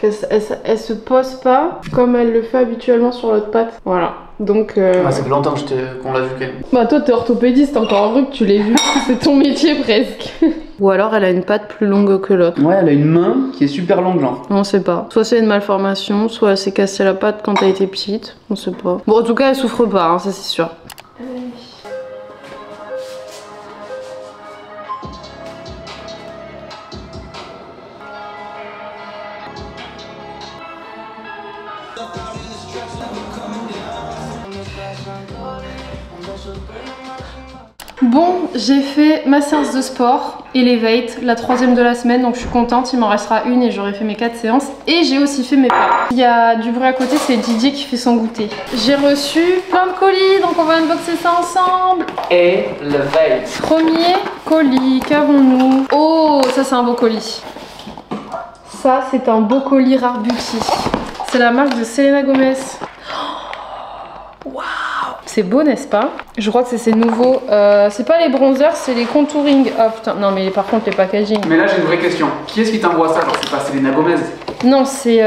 elle se pose pas comme elle le fait habituellement sur l'autre patte. Voilà, donc... ça fait longtemps qu'on l'a vu quand même. Bah toi t'es orthopédiste, encore heureux que tu l'aies vu, c'est ton métier presque. Ou alors elle a une patte plus longue que l'autre. Ouais, elle a une main qui est super longue genre. On sait pas. Soit c'est une malformation, soit elle s'est cassée la patte quand elle était petite, on sait pas. Bon en tout cas elle souffre pas, hein, ça c'est sûr. Bon, j'ai fait ma séance de sport, Elevate, la 3e de la semaine, donc je suis contente, il m'en restera une et j'aurai fait mes 4 séances. Et j'ai aussi fait mes pas. Il y a du bruit à côté, c'est Didier qui fait son goûter. J'ai reçu plein de colis, donc on va unboxer ça ensemble. Elevate. Premier colis, qu'avons-nous? Oh, ça c'est un beau colis. Ça c'est un beau colis Rare Beauty. C'est la marque de Selena Gomez. Waouh! C'est beau, n'est-ce pas? Je crois que c'est ces nouveaux. C'est pas les bronzers, c'est les contouring. Oh putain, non, mais par contre, les packaging. Mais là, j'ai une vraie question. Qui est-ce qui t'envoie ça? Genre, c'est pas Selena Gomez? Non, c'est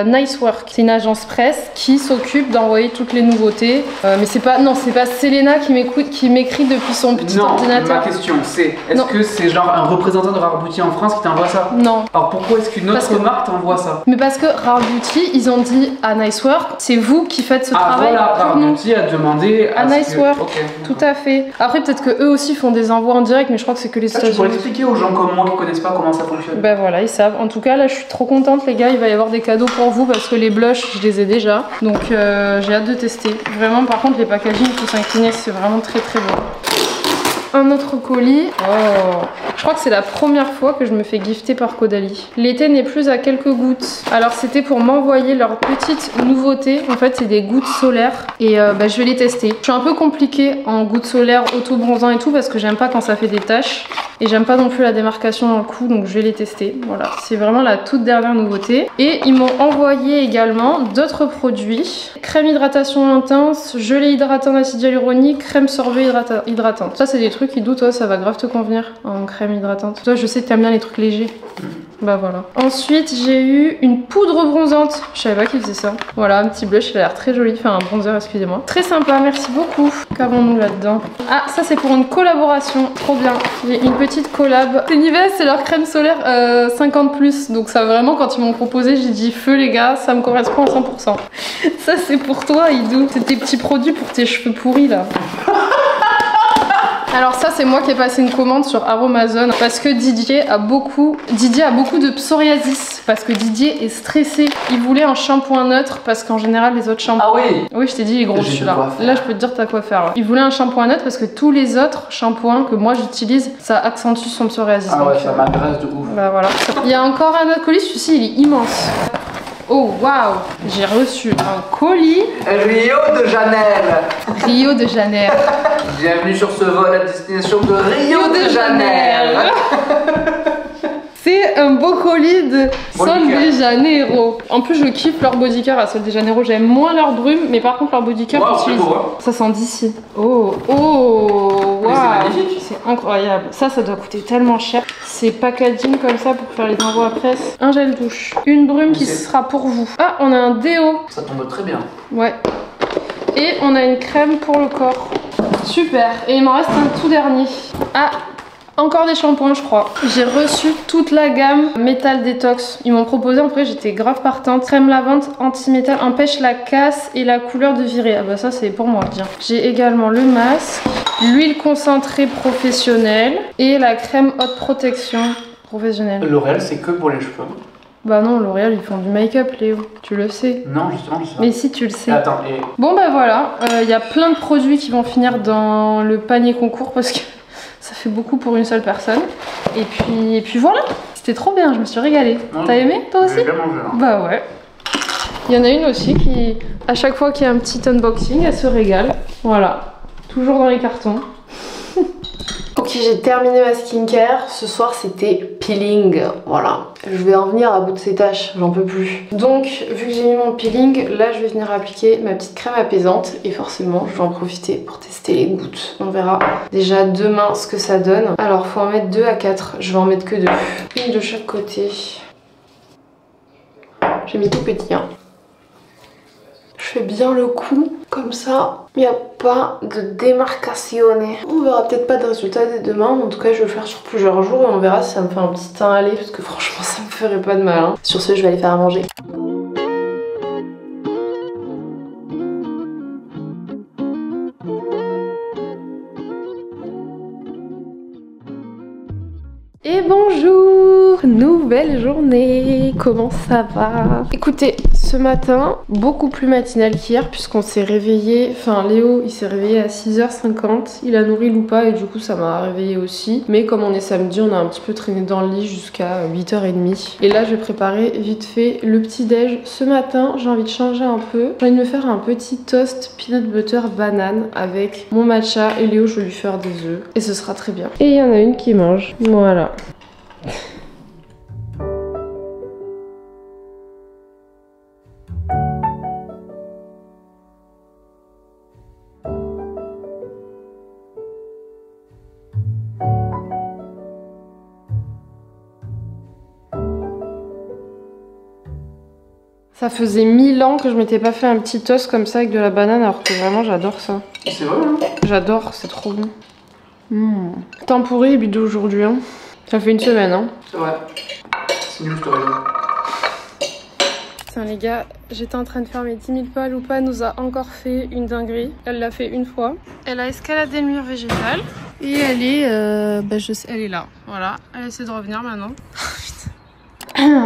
Nice Work. C'est une agence presse qui s'occupe d'envoyer toutes les nouveautés. Mais c'est pas. Non, c'est pas Selena qui m'écrit depuis son petit ordinateur. Ma question, c'est est-ce que c'est genre un représentant de Rare Beauty en France qui t'envoie ça? Non. Alors pourquoi est-ce qu'une autre marque t'envoie ça? Mais parce que Rare Beauty, ils ont dit à Nice Work, c'est vous qui faites ce travail. Voilà, pour Rare nous. Beauty a demandé à Nice Work. Okay. Tout à fait. Après, peut-être que eux aussi font des envois en direct, mais je crois que c'est que les Ça, tu pourrais expliquer aux gens comme moi qui connaissent pas comment ça fonctionne. Ben voilà, ils savent. En tout cas, là, je suis trop contente, les gars. Il va y avoir des cadeaux pour vous parce que les blushs, je les ai déjà. Donc, j'ai hâte de tester. Vraiment, par contre, les packaging, il faut s'incliner. C'est vraiment très très beau. Un autre colis. Oh. Je crois que c'est la première fois que je me fais gifter par Caudalie. L'été n'est plus à quelques gouttes. Alors c'était pour m'envoyer leur petite nouveauté. En fait c'est des gouttes solaires et je vais les tester. Je suis un peu compliquée en gouttes solaires auto-bronzant et tout parce que j'aime pas quand ça fait des taches. Et j'aime pas non plus la démarcation dans le cou, donc je vais les tester. Voilà, c'est vraiment la toute dernière nouveauté. Et ils m'ont envoyé également d'autres produits. Crème hydratation intense, gelée hydratant d'acide hyaluronique, crème sorbet hydratante. Ça c'est des trucs qui doutent, toi ça va grave te convenir en crème hydratante. Toi je sais que t'aimes bien les trucs légers. Bah voilà. Ensuite j'ai eu une poudre bronzante. Je savais pas qu'ils faisaient ça. Voilà, un petit blush, il a l'air très joli. Enfin un bronzer, excusez-moi. Très sympa, merci beaucoup. Qu'avons-nous là-dedans? Ah, ça c'est pour une collaboration. Trop bien. J'ai une petite collab. C'est Nivea, c'est leur crème solaire 50+. Donc ça vraiment, quand ils m'ont proposé, j'ai dit feu les gars, ça me correspond à 100%. Ça c'est pour toi, Idou. C'est tes petits produits pour tes cheveux pourris là. Alors ça c'est moi qui ai passé une commande sur Aromazone parce que Didier a beaucoup de psoriasis parce que Didier est stressé. Il voulait un shampoing neutre parce qu'en général les autres shampoings... Ah oui. Oui je t'ai dit il est gros celui-là. Là je peux te dire t'as quoi faire. Ouais. Il voulait un shampoing neutre parce que tous les autres shampoings que moi j'utilise ça accentue son psoriasis. Ah donc, ouais ça m'intéresse de ouf. Bah voilà. Il y a encore un autre colis, celui-ci il est immense. Oh waouh, j'ai reçu un colis Rio de Janeiro. Rio de Janeiro. Bienvenue sur ce vol à destination de Rio de Janeiro. C'est un beau colis de Sol de Janeiro. En plus, je kiffe leur body care à Sol de Janeiro. J'aime moins leur brume, mais par contre, leur body care, ça sent d'ici. Oh, oh, waouh, c'est incroyable. Ça doit coûter tellement cher. C'est packaging comme ça pour faire les envois à presse. Un gel douche, une brume qui sera pour vous. Ah, on a un déo. Ça tombe très bien. Ouais. Et on a une crème pour le corps. Super. Et il m'en reste un tout dernier. Ah, encore des shampoings, je crois. J'ai reçu toute la gamme Métal Détox. Ils m'ont proposé, en vrai, j'étais grave partante. Crème lavande anti-métal, empêche la casse et la couleur de virer. Ah bah ça, c'est pour moi, bien. J'ai également le masque, l'huile concentrée professionnelle et la crème haute protection professionnelle. L'Oréal, c'est que pour les cheveux. Bah non, L'Oréal, ils font du make-up, Léo. Tu le sais. Non, justement, je sais. Mais si, tu le sais. Attends, et... Bon bah voilà, il y a plein de produits qui vont finir dans le panier concours parce que ça fait beaucoup pour une seule personne. Et puis voilà, c'était trop bien, je me suis régalée. T'as aimé toi aussi? J'ai bien mangé, hein. Bah ouais. Il y en a une aussi qui, à chaque fois qu'il y a un petit unboxing, elle se régale. Voilà, toujours dans les cartons. Ok, j'ai terminé ma skincare. Ce soir, c'était peeling. Voilà. Je vais en venir à bout de ces tâches, j'en peux plus. Donc, vu que j'ai mis mon peeling, là, je vais venir appliquer ma petite crème apaisante. Et forcément, je vais en profiter pour tester les gouttes. On verra déjà demain ce que ça donne. Alors, faut en mettre 2 à 4. Je vais en mettre que 2. Une de chaque côté. J'ai mis tout petit, hein. Je fais bien le coup, comme ça, il n'y a pas de démarcation. On verra peut-être pas de résultat dès demain, mais en tout cas je vais le faire sur plusieurs jours et on verra si ça me fait un petit teint aller, parce que franchement ça me ferait pas de mal, hein. Sur ce, je vais aller faire à manger. Et bonjour, nouvelle journée, comment ça va? Écoutez, ce matin, beaucoup plus matinal qu'hier puisqu'on s'est réveillé, enfin Léo il s'est réveillé à 6h50, il a nourri Loupa et du coup ça m'a réveillé aussi. Mais comme on est samedi, on a un petit peu traîné dans le lit jusqu'à 8h30. Et là je vais préparer vite fait le petit déj. Ce matin, j'ai envie de changer un peu. J'ai envie de me faire un petit toast peanut butter banane avec mon matcha et Léo je vais lui faire des œufs. Et ce sera très bien. Et il y en a une qui mange, voilà. Ça faisait 1000 ans que je m'étais pas fait un petit toast comme ça avec de la banane, alors que vraiment j'adore ça. C'est vrai, hein? J'adore, c'est trop bon. Tempuré et bidou aujourd'hui, hein. Ça fait une semaine, hein. C'est vrai. C'est nul, je te raison. Tiens les gars, j'étais en train de faire mes 10 000 pas. Loupa nous a encore fait une dinguerie. Elle l'a fait une fois. Elle a escaladé le mur végétal. Et elle est, elle est là. Voilà, elle essaie de revenir maintenant.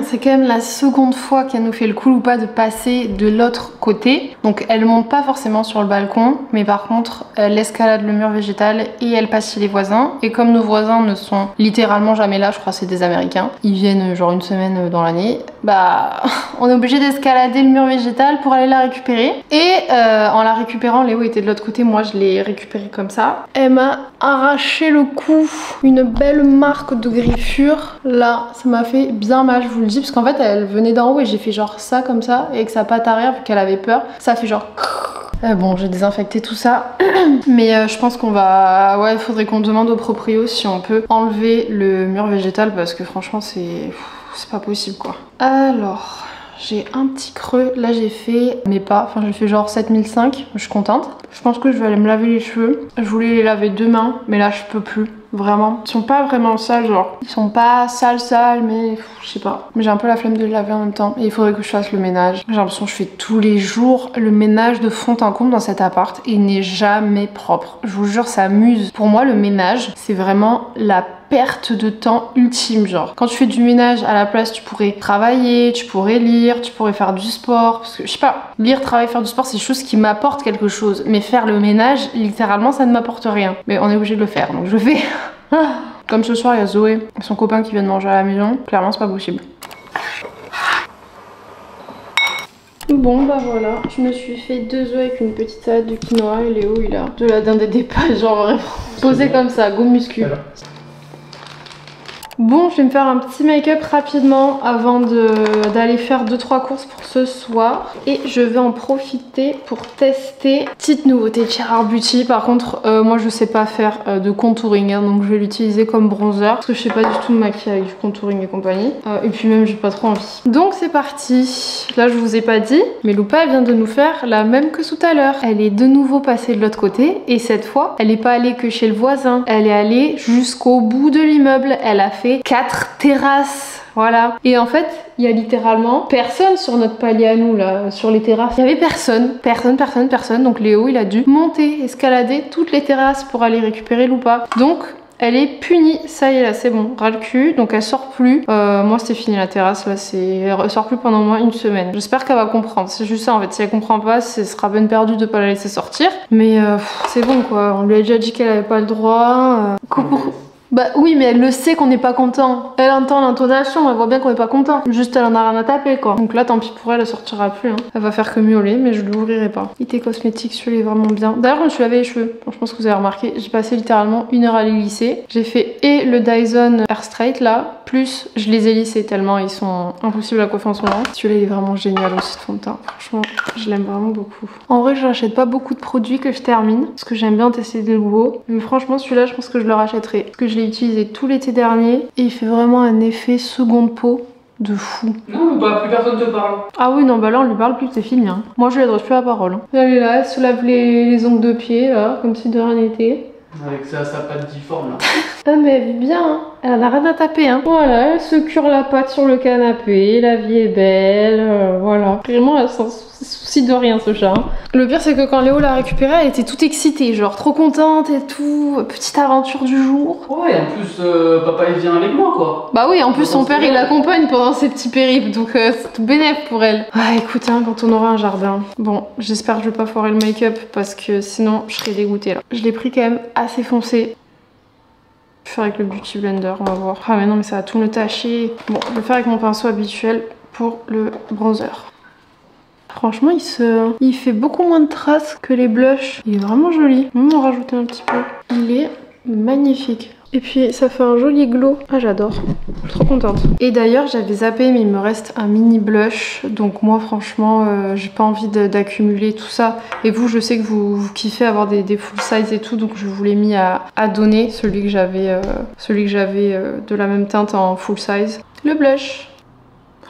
C'est quand même la seconde fois qu'elle nous fait le coup ou pas de passer de l'autre côté. Donc elle monte pas forcément sur le balcon, mais par contre elle escalade le mur végétal et elle passe chez les voisins. Et comme nos voisins ne sont littéralement jamais là, je crois que c'est des Américains, ils viennent genre une semaine dans l'année, bah on est obligé d'escalader le mur végétal pour aller la récupérer. Et en la récupérant, Léo était de l'autre côté, moi je l'ai récupéré comme ça. Elle m'a arraché le cou, une belle marque de griffure. Là, ça m'a fait bien mal, je vous le dis, parce qu'en fait elle venait d'en haut et j'ai fait genre ça comme ça, et avec sa patte arrière vu qu'elle avait peur, ça a fait genre... Bon, j'ai désinfecté tout ça, mais je pense qu'on va... Ouais, il faudrait qu'on demande au proprio si on peut enlever le mur végétal, parce que franchement c'est pas possible quoi. Alors... j'ai un petit creux, là j'ai fait mes pas, enfin j'ai fait genre 7005, je suis contente. Je pense que je vais aller me laver les cheveux. Je voulais les laver demain, mais là je peux plus, vraiment. Ils sont pas vraiment sales, genre. Ils sont pas sales, mais je sais pas. Mais j'ai un peu la flemme de les laver en même temps. Et il faudrait que je fasse le ménage. J'ai l'impression que je fais tous les jours le ménage de fond en comble dans cet appart et il n'est jamais propre. Je vous jure, ça m'use. Pour moi, le ménage, c'est vraiment la perte de temps ultime, genre. Quand tu fais du ménage, à la place, tu pourrais travailler, tu pourrais lire, tu pourrais faire du sport. Parce que, je sais pas, lire, travailler, faire du sport, c'est des choses qui m'apportent quelque chose. Mais faire le ménage, littéralement, ça ne m'apporte rien. Mais on est obligé de le faire, donc je le fais. Comme ce soir, il y a Zoé et son copain qui viennent manger à la maison. Clairement, c'est pas possible. Bon bah voilà, je me suis fait 2 œufs avec une petite salade de quinoa et Léo il a de la dinde des pâtes, genre vraiment posé comme ça, go muscu. Bon, je vais me faire un petit make-up rapidement avant d'aller faire 2-3 courses pour ce soir. Et je vais en profiter pour tester petite nouveauté de chez Rare Beauty. Par contre, moi je sais pas faire de contouring, hein, donc je vais l'utiliser comme bronzer. Parce que je sais pas du tout me maquiller avec du contouring et compagnie. Et puis même j'ai pas trop envie. Donc c'est parti. Là je vous ai pas dit, mais Lupa vient de nous faire la même que tout à l'heure. Elle est de nouveau passée de l'autre côté. Et cette fois, elle est pas allée que chez le voisin. Elle est allée jusqu'au bout de l'immeuble. Elle a fait 4 terrasses, voilà. Et en fait, il y a littéralement personne sur notre palier à nous là, sur les terrasses. Il y avait personne. Donc Léo, il a dû monter, escalader toutes les terrasses pour aller récupérer Lupa. Donc elle est punie, ça y est là, c'est bon, ras le cul, donc elle sort plus. Moi c'était fini la terrasse, là elle sort plus pendant au moins une semaine. J'espère qu'elle va comprendre, c'est juste ça en fait, si elle comprend pas, ce sera peine perdue de pas la laisser sortir. Mais c'est bon quoi, on lui a déjà dit qu'elle avait pas le droit. Bah oui, mais elle le sait qu'on n'est pas content. Elle entend l'intonation, elle voit bien qu'on n'est pas content. Juste elle en a rien à taper quoi. Donc là tant pis pour elle, elle sortira plus. Hein. Elle va faire que miauler, mais je l'ouvrirai pas.Ité cosmétique, celui-là est vraiment bien. D'ailleurs je me suis lavé les cheveux. Je pense que vous avez remarqué, j'ai passé littéralement 1 heure à les lisser. J'ai fait et le Dyson Hair Straight là, plus je les ai lissés tellement ils sont impossibles à coiffer en ce moment. Celui-là il est vraiment génial aussi de fond de teint. Franchement, je l'aime vraiment beaucoup. En vrai je n'achète pas beaucoup de produits que je termine, parce que j'aime bien tester des nouveaux. Mais franchement celui-là je pense que je le rachèterai. Parce que je l'ai utilisé tout l'été dernier et il fait vraiment un effet seconde peau de fou. Non, bah plus personne te parle. Ah oui, non, bah là on lui parle plus, c'est fini. Hein. Moi je lui adresse plus la parole. Hein. Elle est là, elle se lave les ongles de pied, là, comme si de rien n'était. Avec sa patte difforme là. Ah mais elle vit bien, hein. Elle en a rien à taper. Hein. Voilà, elle se cure la patte sur le canapé, la vie est belle, voilà. Vraiment elle s'en soucie de rien ce chat. Hein. Le pire c'est que quand Léo l'a récupérée, elle était toute excitée, genre trop contente et tout, petite aventure du jour. Ouais, en plus papa il vient avec moi quoi. Bah oui, en plus son père il l'accompagne pendant ses petits périples, donc c'est tout bénef pour elle. Ah écoute, hein, quand on aura un jardin. Bon, j'espère que je vais pas foirer le make-up parce que sinon je serais dégoûtée là. Je l'ai pris quand même assez foncé. Je vais faire avec le Beauty Blender, on va voir. Ah mais non mais ça va tout me tâcher. Bon, je vais faire avec mon pinceau habituel pour le bronzer. Franchement, il fait beaucoup moins de traces que les blushs. Il est vraiment joli. On va en rajouter un petit peu. Il est magnifique. Et puis ça fait un joli glow. Ah j'adore, je suis trop contente. Et d'ailleurs j'avais zappé mais il me reste un mini blush. Donc moi franchement j'ai pas envie d'accumuler tout ça. Et vous je sais que vous kiffez avoir des full size et tout. Donc je vous l'ai mis à donner celui que j'avais de la même teinte en full size. Le blush.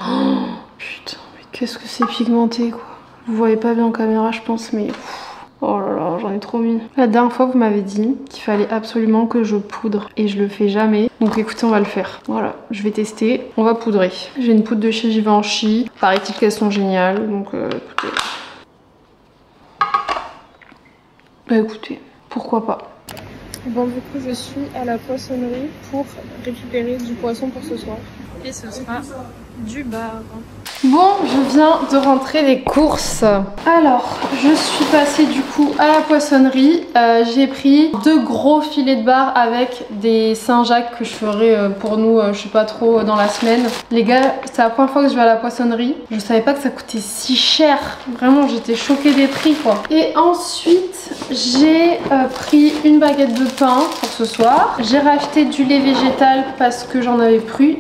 Oh putain mais qu'est-ce que c'est pigmenté quoi. Vous voyez pas bien en caméra je pense mais... Oh là là, j'en ai trop mis. La dernière fois, vous m'avez dit qu'il fallait absolument que je poudre et je le fais jamais. Donc écoutez, on va le faire. Voilà, je vais tester. On va poudrer. J'ai une poudre de chez Givenchy. Paraît-il qu'elles sont géniales. Donc écoutez. Bah écoutez, pourquoi pas. Bon, du coup, je suis à la poissonnerie pour récupérer du poisson pour ce soir. Et ce sera du bar. Bon, je viens de rentrer des courses. Alors, je suis passée du coup à la poissonnerie. J'ai pris 2 gros filets de bar avec des Saint-Jacques que je ferai pour nous, je sais pas trop, dans la semaine. Les gars, c'est la première fois que je vais à la poissonnerie. Je savais pas que ça coûtait si cher. Vraiment, j'étais choquée des prix quoi. Et ensuite, j'ai pris une baguette de pain pour ce soir. J'ai racheté du lait végétal parce que j'en avais plus.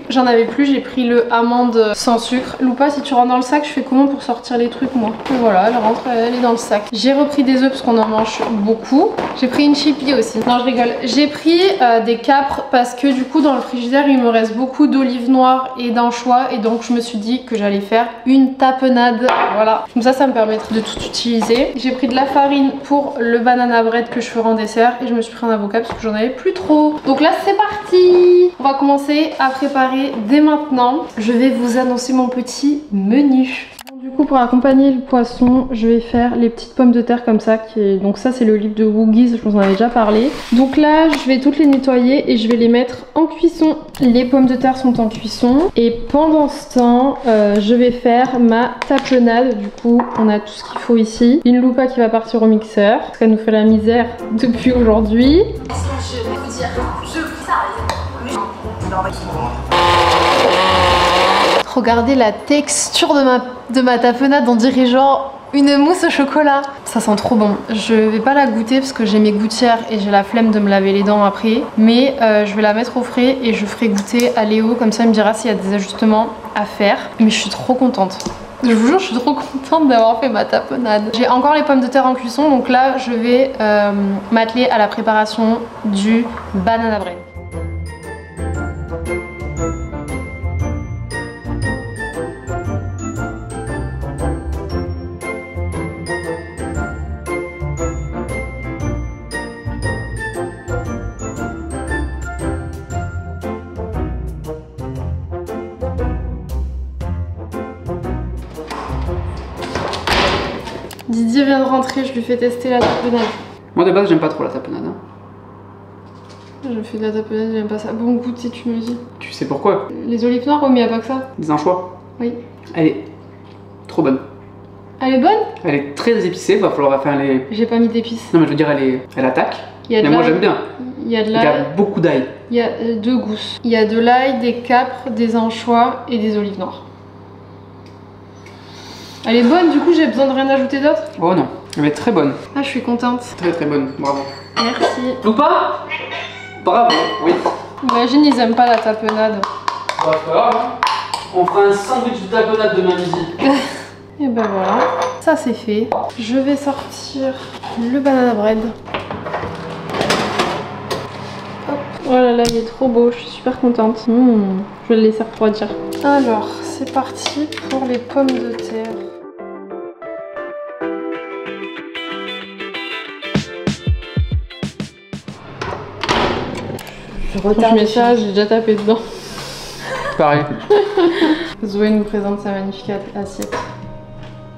J'ai pris le amande sans sucre. Lupa, si tu rentres dans le sac, je fais comment pour sortir les trucs moi? Et voilà, elle rentre, elle est dans le sac. J'ai repris des œufs parce qu'on en mange beaucoup. J'ai pris une chipie aussi. Non, je rigole. J'ai pris des capres parce que du coup dans le frigidaire il me reste beaucoup d'olives noires et d'anchois et donc je me suis dit que j'allais faire une tapenade. Voilà. Comme ça me permettra de tout utiliser. J'ai pris de la farine pour le banana bread que je ferai en dessert et je me suis pris un avocat parce que j'en avais plus trop. Donc là c'est parti. On va commencer à préparer dès maintenant. Je vais vous annoncer mon petit menu. Du coup pour accompagner le poisson je vais faire les petites pommes de terre comme ça donc ça c'est le livre de Woogies, je vous en avais déjà parlé. Donc là je vais toutes les nettoyer et je vais les mettre en cuisson. Les pommes de terre sont en cuisson et pendant ce temps je vais faire ma tapenade. Du coup on a tout ce qu'il faut ici. Une Lupa qui va partir au mixeur parce qu'elle nous fait la misère depuis aujourd'hui. Je vais vous dire, je vous ça. Regardez la texture de ma tapenade, on dirait genre Une mousse au chocolat. Ça sent trop bon. Je vais pas la goûter parce que j'ai mes gouttières et j'ai la flemme de me laver les dents après. Mais je vais la mettre au frais et je ferai goûter à Léo. Comme ça il me dira s'il y a des ajustements à faire. Mais je suis trop contente. Je vous jure, je suis trop contente d'avoir fait ma tapenade. J'ai encore les pommes de terre en cuisson. Donc là, je vais m'atteler à la préparation du banana bread. Didier vient de rentrer, je lui fais tester la tapenade. Moi de base j'aime pas trop la tapenade. Hein. Je fais de la tapenade, j'aime pas ça. Bon goût si tu me dis. Tu sais pourquoi? Les olives noires, oui mais y'a pas que ça. Des anchois. Oui. Elle est trop bonne. Elle est bonne? Elle est très épicée, va falloir faire les... J'ai pas mis d'épices. Non mais je veux dire elle attaque. Il y a de mais moi l'ail. j'aime bien. Il y a de Il y a l'ail. beaucoup d'ail. Il y a deux gousses. Il y a de l'ail, des capres, des anchois et des olives noires. Elle est bonne, du coup j'ai besoin de rien ajouter d'autre? Oh non, elle est très bonne. Ah, je suis contente. Très très bonne, bravo. Merci. Loupa? Bravo, oui. Imagine, ils aiment pas la tapenade. Bah, c'est pas grave, hein. On fera un sandwich de tapenade demain midi. Et ben voilà, ça c'est fait. Je vais sortir le banana bread. Hop. Oh là là, il est trop beau, je suis super contente. Je vais le laisser refroidir. Alors, c'est parti pour les pommes de terre. Je mets ça, j'ai déjà tapé dedans. Pareil. Zoé nous présente sa magnifique assiette.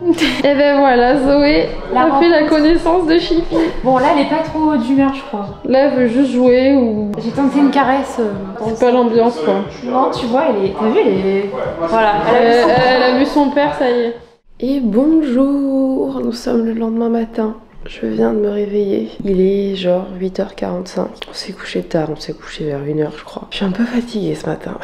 Et ben voilà, Zoé a fait la connaissance de Chippy. Bon, là, elle est pas trop d'humeur, je crois. Là, elle veut juste jouer ou... J'ai tenté une caresse. C'est pas l'ambiance, quoi. Non, tu vois, elle est. T'as vu, elle est. Voilà, Elle a vu son père, ça y est. Et bonjour, nous sommes le lendemain matin. Je viens de me réveiller. Il est genre 8h45. On s'est couché tard, on s'est couché vers 1h je crois. Je suis un peu fatiguée ce matin.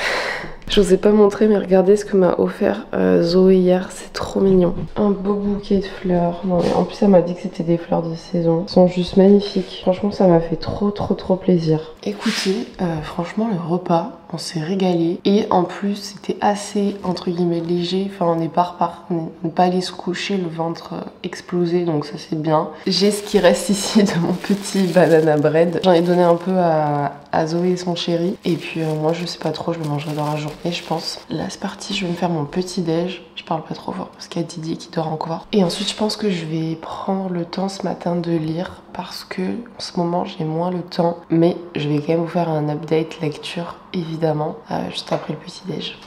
Je vous ai pas montré, mais regardez ce que m'a offert Zoé hier, c'est trop mignon. Un beau bouquet de fleurs. Non, mais en plus, elle m'a dit que c'était des fleurs de saison. Elles sont juste magnifiques. Franchement, ça m'a fait trop plaisir. Écoutez, franchement, le repas, on s'est régalé. Et en plus, c'était assez, entre guillemets, léger. Enfin, on n'est pas allé se coucher le ventre explosé, donc ça c'est bien. J'ai ce qui reste ici de mon petit banana bread. J'en ai donné un peu à Zoé et son chéri. Et puis moi, je sais pas trop, je le mangerai dans la journée. Et je pense, là c'est parti, je vais me faire mon petit déj. Je parle pas trop fort parce qu'il y a Didier qui dort encore. Et ensuite je pense que je vais prendre le temps ce matin de lire parce que en ce moment j'ai moins le temps. Mais je vais quand même vous faire un update lecture évidemment juste après le petit déj.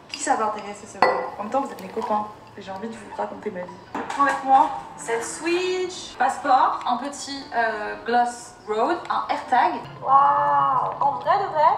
Qui ça va intéresser ce vlog? En même temps vous êtes mes copains. J'ai envie de vous raconter ma vie. Je prends avec moi cette Switch, passeport, un petit Gloss Road, un AirTag. Waouh! En vrai de vrai,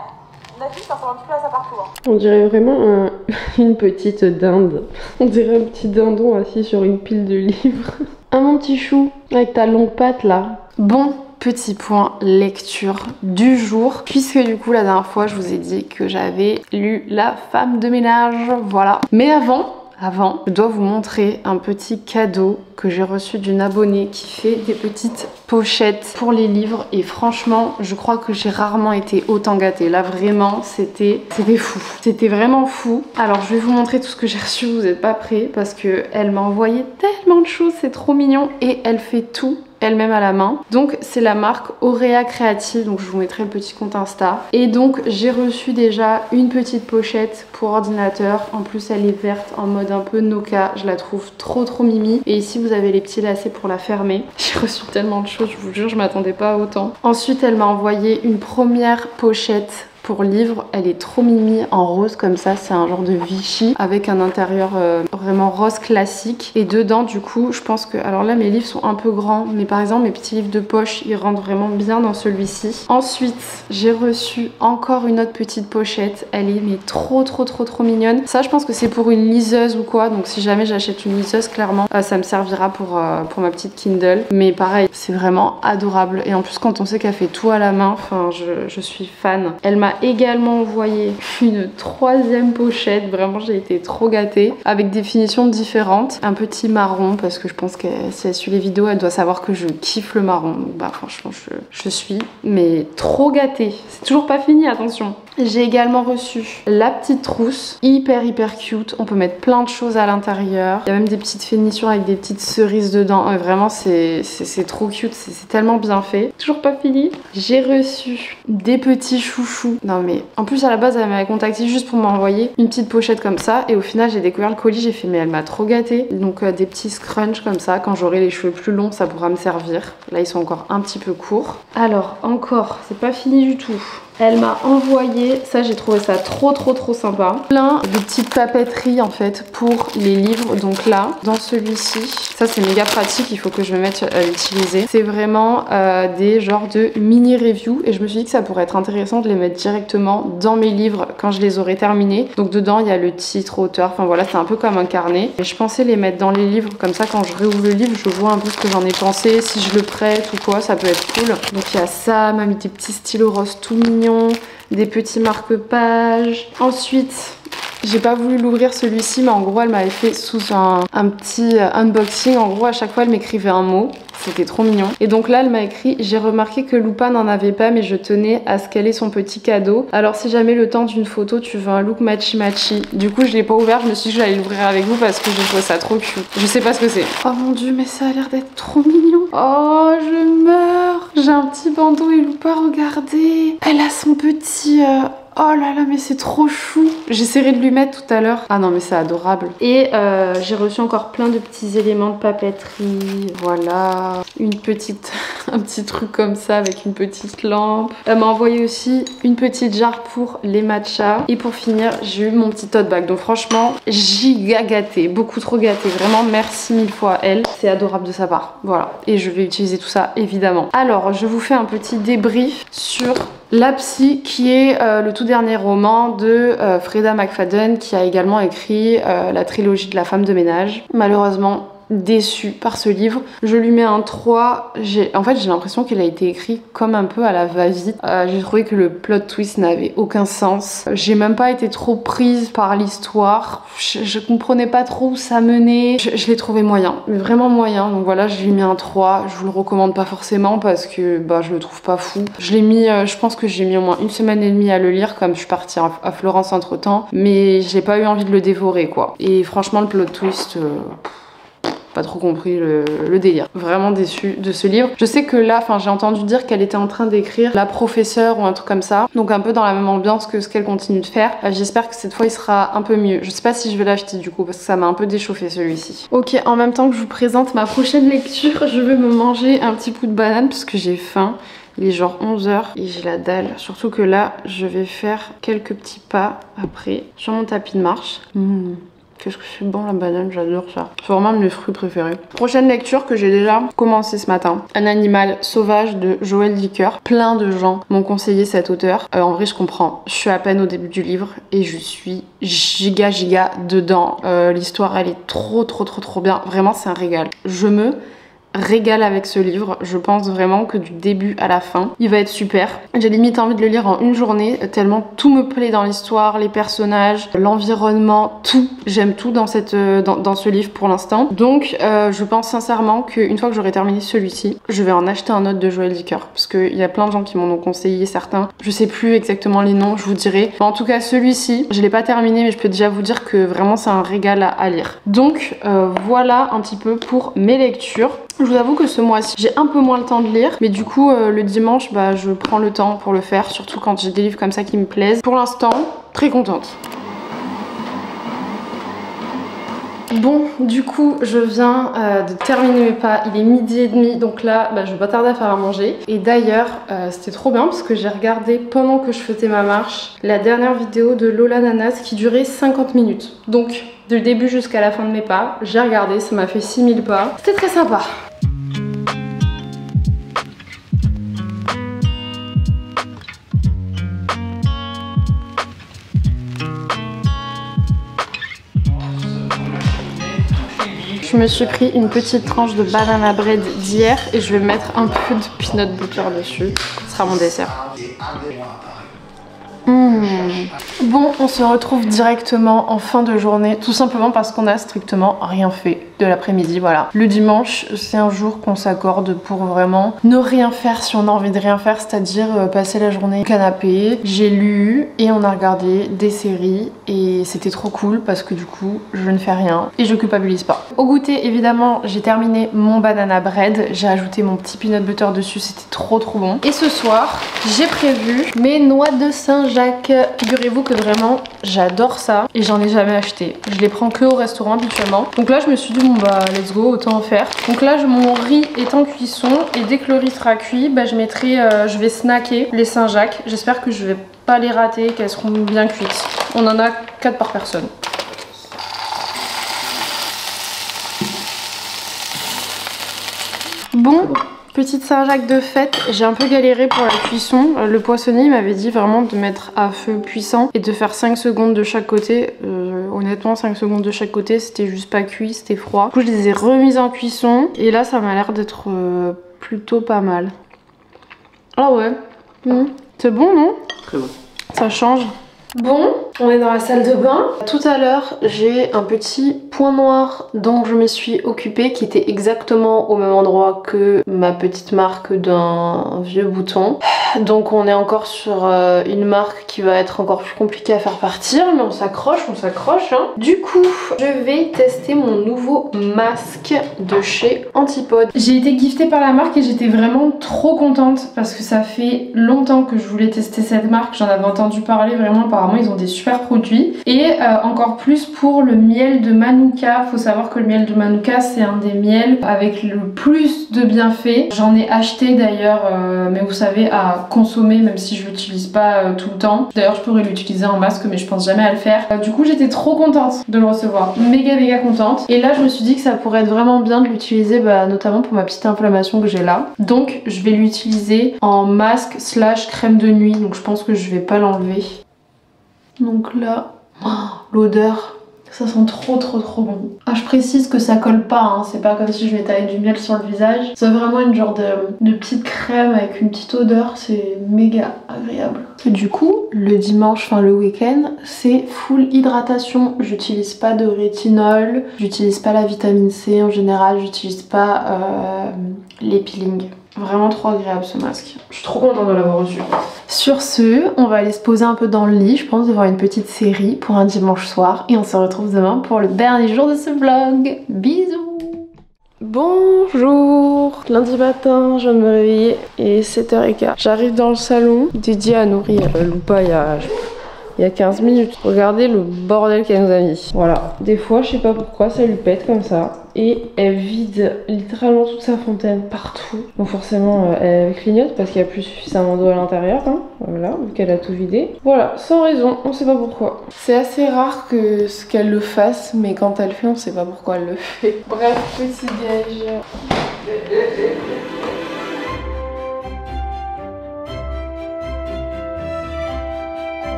la vie ça ressemble un petit peu à ça partout. Hein. On dirait vraiment une petite dinde. On dirait un petit dindon assis sur une pile de livres. Ah mon petit chou, avec ta longue patte là. Bon, petit point lecture du jour, puisque du coup la dernière fois je vous ai dit que j'avais lu La femme de ménage, voilà. Mais avant, je dois vous montrer un petit cadeau que j'ai reçu d'une abonnée qui fait des petites pochettes pour les livres. Et franchement, je crois que j'ai rarement été autant gâtée. Là, vraiment, c'était fou. C'était vraiment fou. Alors, je vais vous montrer tout ce que j'ai reçu. Vous n'êtes pas prêts parce qu'elle m'a envoyé tellement de choses. C'est trop mignon. Et elle fait tout elle-même à la main. Donc c'est la marque Aurea Creative, donc je vous mettrai le petit compte Insta. Et donc j'ai reçu déjà une petite pochette pour ordinateur. En plus elle est verte en mode un peu Nokia, je la trouve trop mimi. Et ici vous avez les petits lacets pour la fermer. J'ai reçu tellement de choses, je vous jure, je m'attendais pas à autant. Ensuite elle m'a envoyé une première pochette pour livre, elle est trop mimi en rose comme ça, c'est un genre de Vichy avec un intérieur vraiment rose classique. Et dedans du coup je pense que, alors là mes livres sont un peu grands, mais par exemple mes petits livres de poche ils rentrent vraiment bien dans celui-ci. Ensuite j'ai reçu encore une autre petite pochette, elle est mais trop mignonne. Ça je pense que c'est pour une liseuse ou quoi, donc si jamais j'achète une liseuse clairement ça me servira pour ma petite Kindle. Mais pareil c'est vraiment adorable et en plus quand on sait qu'elle fait tout à la main, enfin je suis fan. Elle m'a m'a également envoyé une 3e pochette, vraiment j'ai été trop gâtée, avec des finitions différentes. Un petit marron, parce que je pense que si elle suit les vidéos, elle doit savoir que je kiffe le marron. Donc bah franchement, je suis mais trop gâtée. C'est toujours pas fini, attention. J'ai également reçu la petite trousse, hyper cute. On peut mettre plein de choses à l'intérieur. Il y a même des petites finitions avec des petites cerises dedans. Vraiment, c'est trop cute, c'est tellement bien fait. Toujours pas fini. J'ai reçu des petits chouchous. Non mais, en plus à la base, elle m'avait contacté juste pour m'envoyer une petite pochette comme ça. Et au final, j'ai découvert le colis, j'ai fait mais elle m'a trop gâtée. Donc des petits scrunchs comme ça. Quand j'aurai les cheveux plus longs, ça pourra me servir. Là, ils sont encore un petit peu courts. Alors, encore, c'est pas fini du tout. Elle m'a envoyé, ça j'ai trouvé ça trop sympa, plein de petites papeteries en fait pour les livres. Donc là, dans celui-ci, ça c'est méga pratique, il faut que je me mette à l'utiliser. C'est vraiment des genres de mini reviews et je me suis dit que ça pourrait être intéressant de les mettre directement dans mes livres quand je les aurai terminés. Donc dedans il y a le titre, auteur, enfin voilà, c'est un peu comme un carnet. Et je pensais les mettre dans les livres, comme ça quand je réouvre le livre, je vois un peu ce que j'en ai pensé, si je le prête ou quoi, ça peut être cool. Donc il y a ça, elle m'a mis des petits stylos roses tout mignons, des petits marque-pages. Ensuite, j'ai pas voulu l'ouvrir celui-ci, mais en gros elle m'avait fait sous un petit unboxing. En gros à chaque fois elle m'écrivait un mot, c'était trop mignon. Et donc là elle m'a écrit: j'ai remarqué que Loupa n'en avait pas, mais je tenais à ce qu'elle ait son petit cadeau. Alors si jamais le temps d'une photo tu veux un look matchy. Du coup je l'ai pas ouvert, je me suis dit que j'allais l'ouvrir avec vous parce que j'ai trouvé ça trop cute. Je sais pas ce que c'est. Oh mon dieu, mais ça a l'air d'être trop mignon. Oh je meurs. J'ai un petit bandeau et Loupa, regardez, elle a son petit... Oh là là, mais c'est trop chou. J'essaierai de lui mettre tout à l'heure. Ah non, mais c'est adorable. Et j'ai reçu encore plein de petits éléments de papeterie. Voilà. Une petite... un petit truc comme ça avec une petite lampe. Elle m'a envoyé aussi une petite jarre pour les matchas. Et pour finir, j'ai eu mon petit tote bag. Donc franchement, giga gâtée. Beaucoup trop gâtée. Vraiment, merci 1000 fois à elle. C'est adorable de sa part. Voilà. Et je vais utiliser tout ça, évidemment. Alors, je vous fais un petit débrief sur... La Psy, qui est le tout dernier roman de Freda McFadden, qui a également écrit la trilogie de la femme de ménage. Malheureusement, déçue par ce livre. Je lui mets un 3. En fait, j'ai l'impression qu'il a été écrit comme un peu à la va-vite. J'ai trouvé que le plot twist n'avait aucun sens. J'ai même pas été trop prise par l'histoire. Je comprenais pas trop où ça menait. Je l'ai trouvé moyen, mais vraiment moyen. Donc voilà, je lui ai mis un 3. Je vous le recommande pas forcément parce que bah, je le trouve pas fou. Je l'ai mis, je pense que j'ai mis au moins 1 semaine et demie à le lire, comme je suis partie à Florence entre temps. Mais j'ai pas eu envie de le dévorer, quoi. Et franchement, le plot twist... pas trop compris le délire. Vraiment déçue de ce livre. Je sais que là, enfin j'ai entendu dire qu'elle était en train d'écrire La Professeure ou un truc comme ça. Donc un peu dans la même ambiance que ce qu'elle continue de faire. J'espère que cette fois il sera un peu mieux. Je sais pas si je vais l'acheter du coup parce que ça m'a un peu déchauffé celui-ci. Ok, en même temps que je vous présente ma prochaine lecture, je vais me manger un petit bout de banane parce que j'ai faim. Il est genre 11h et j'ai la dalle. Surtout que là, je vais faire quelques petits pas après sur mon tapis de marche. Qu'est-ce que c'est bon la banane, j'adore ça. C'est vraiment mes fruits préférés. Prochaine lecture que j'ai déjà commencé ce matin. Un animal sauvage de Joël Dicker. Plein de gens m'ont conseillé cet auteur. En vrai je comprends. Je suis à peine au début du livre et je suis giga dedans. L'histoire elle est trop bien. Vraiment c'est un régal. Je me régale avec ce livre, je pense vraiment que du début à la fin il va être super. J'ai limite envie de le lire en une journée tellement tout me plaît dans l'histoire, les personnages, l'environnement, tout. J'aime tout dans ce livre pour l'instant. Donc je pense sincèrement qu'une fois que j'aurai terminé celui-ci, je vais en acheter un autre de Joël Dicker parce qu'il y a plein de gens qui m'en ont conseillé, certains, je sais plus exactement les noms, je vous dirai. En tout cas celui-ci, je l'ai pas terminé mais je peux déjà vous dire que vraiment c'est un régal à lire. Donc voilà un petit peu pour mes lectures. Je vous avoue que ce mois-ci, j'ai un peu moins le temps de lire, mais du coup, le dimanche, bah, je prends le temps pour le faire, surtout quand j'ai des livres comme ça qui me plaisent. Pour l'instant, très contente. Bon, du coup, je viens de terminer mes pas, il est 12h30, donc là, bah, je vais pas tarder à faire à manger. Et d'ailleurs, c'était trop bien parce que j'ai regardé, pendant que je faisais ma marche, la dernière vidéo de Lola Nanas qui durait 50 minutes. Donc, du début jusqu'à la fin de mes pas, j'ai regardé, ça m'a fait 6000 pas. C'était très sympa. Je me suis pris une petite tranche de banana bread d'hier et je vais mettre un peu de peanut butter dessus. Ce sera mon dessert. Bon, on se retrouve directement en fin de journée, tout simplement parce qu'on a strictement rien fait de l'après-midi, voilà. Le dimanche, c'est un jour qu'on s'accorde pour vraiment ne rien faire si on a envie de rien faire, c'est-à-dire passer la journée au canapé. J'ai lu et on a regardé des séries et c'était trop cool parce que du coup, je ne fais rien et je culpabilise pas. Au goûter, évidemment, j'ai terminé mon banana bread, j'ai ajouté mon petit peanut butter dessus, c'était trop bon. Et ce soir, j'ai prévu mes noix de Saint-Jacques. Figurez-vous que vraiment, j'adore ça et j'en ai jamais acheté. Je les prends que au restaurant habituellement. Donc là, je me suis dit, bon bah, let's go, autant en faire. Donc là, mon riz est en cuisson et dès que le riz sera cuit, bah, je vais snacker les Saint-Jacques. J'espère que je vais pas les rater, qu'elles seront bien cuites. On en a 4 par personne. Bon. Petite Saint-Jacques de fête, j'ai un peu galéré pour la cuisson. Le poissonnier m'avait dit vraiment de mettre à feu puissant et de faire 5 secondes de chaque côté. Honnêtement, 5 secondes de chaque côté, c'était juste pas cuit, c'était froid. Du coup, je les ai remises en cuisson et là, ça m'a l'air d'être plutôt pas mal. Ah ouais, c'est bon, non? Très bon. Ça change. Bon, on est dans la salle de bain. Tout à l'heure, j'ai un petit point noir dont je me suis occupée qui était exactement au même endroit que ma petite marque d'un vieux bouton. Donc on est encore sur une marque qui va être encore plus compliquée à faire partir, mais on s'accroche hein. Du coup, je vais tester mon nouveau masque de chez Antipode. J'ai été giftée par la marque et j'étais vraiment trop contente parce que ça fait longtemps que je voulais tester cette marque. J'en avais entendu parler vraiment, apparemment ils ont des super produits. Et encore plus pour le miel de Manuka. Faut savoir que le miel de Manuka c'est un des miels avec le plus de bienfaits. J'en ai acheté d'ailleurs, mais vous savez, à consommer même si je l'utilise pas tout le temps. D'ailleurs je pourrais l'utiliser en masque mais je pense jamais à le faire. Du coup j'étais trop contente de le recevoir, méga contente. Et là je me suis dit que ça pourrait être vraiment bien de l'utiliser, notamment pour ma petite inflammation que j'ai là. Donc je vais l'utiliser en masque / crème de nuit, donc je pense que je vais pas l'enlever. Donc là, l'odeur, ça sent trop bon. Ah, je précise que ça colle pas, hein. C'est pas comme si je mettais du miel sur le visage. C'est vraiment une genre de petite crème avec une petite odeur, c'est méga agréable. Et du coup, le dimanche, enfin le week-end, c'est full hydratation. J'utilise pas de rétinol, j'utilise pas la vitamine C en général, j'utilise pas les peelings. Vraiment trop agréable ce masque. Je suis trop contente de l'avoir reçu. Sur ce, on va aller se poser un peu dans le lit, je pense, de voir une petite série pour un dimanche soir. Et on se retrouve demain pour le dernier jour de ce vlog. Bisous! Bonjour! Lundi matin, je viens de me réveiller et 7h15. J'arrive dans le salon dédié à nourrir Loupa il y a 15 minutes. Regardez le bordel qu'elle nous a mis. Voilà. Des fois, je sais pas pourquoi, ça lui pète comme ça. Et elle vide littéralement toute sa fontaine partout. Donc forcément, elle clignote parce qu'il n'y a plus suffisamment d'eau à l'intérieur. Hein. Voilà, vu qu'elle a tout vidé. Voilà, sans raison, on sait pas pourquoi. C'est assez rare qu'elle le fasse, mais quand elle le fait, on sait pas pourquoi elle le fait. Bref, petit déj.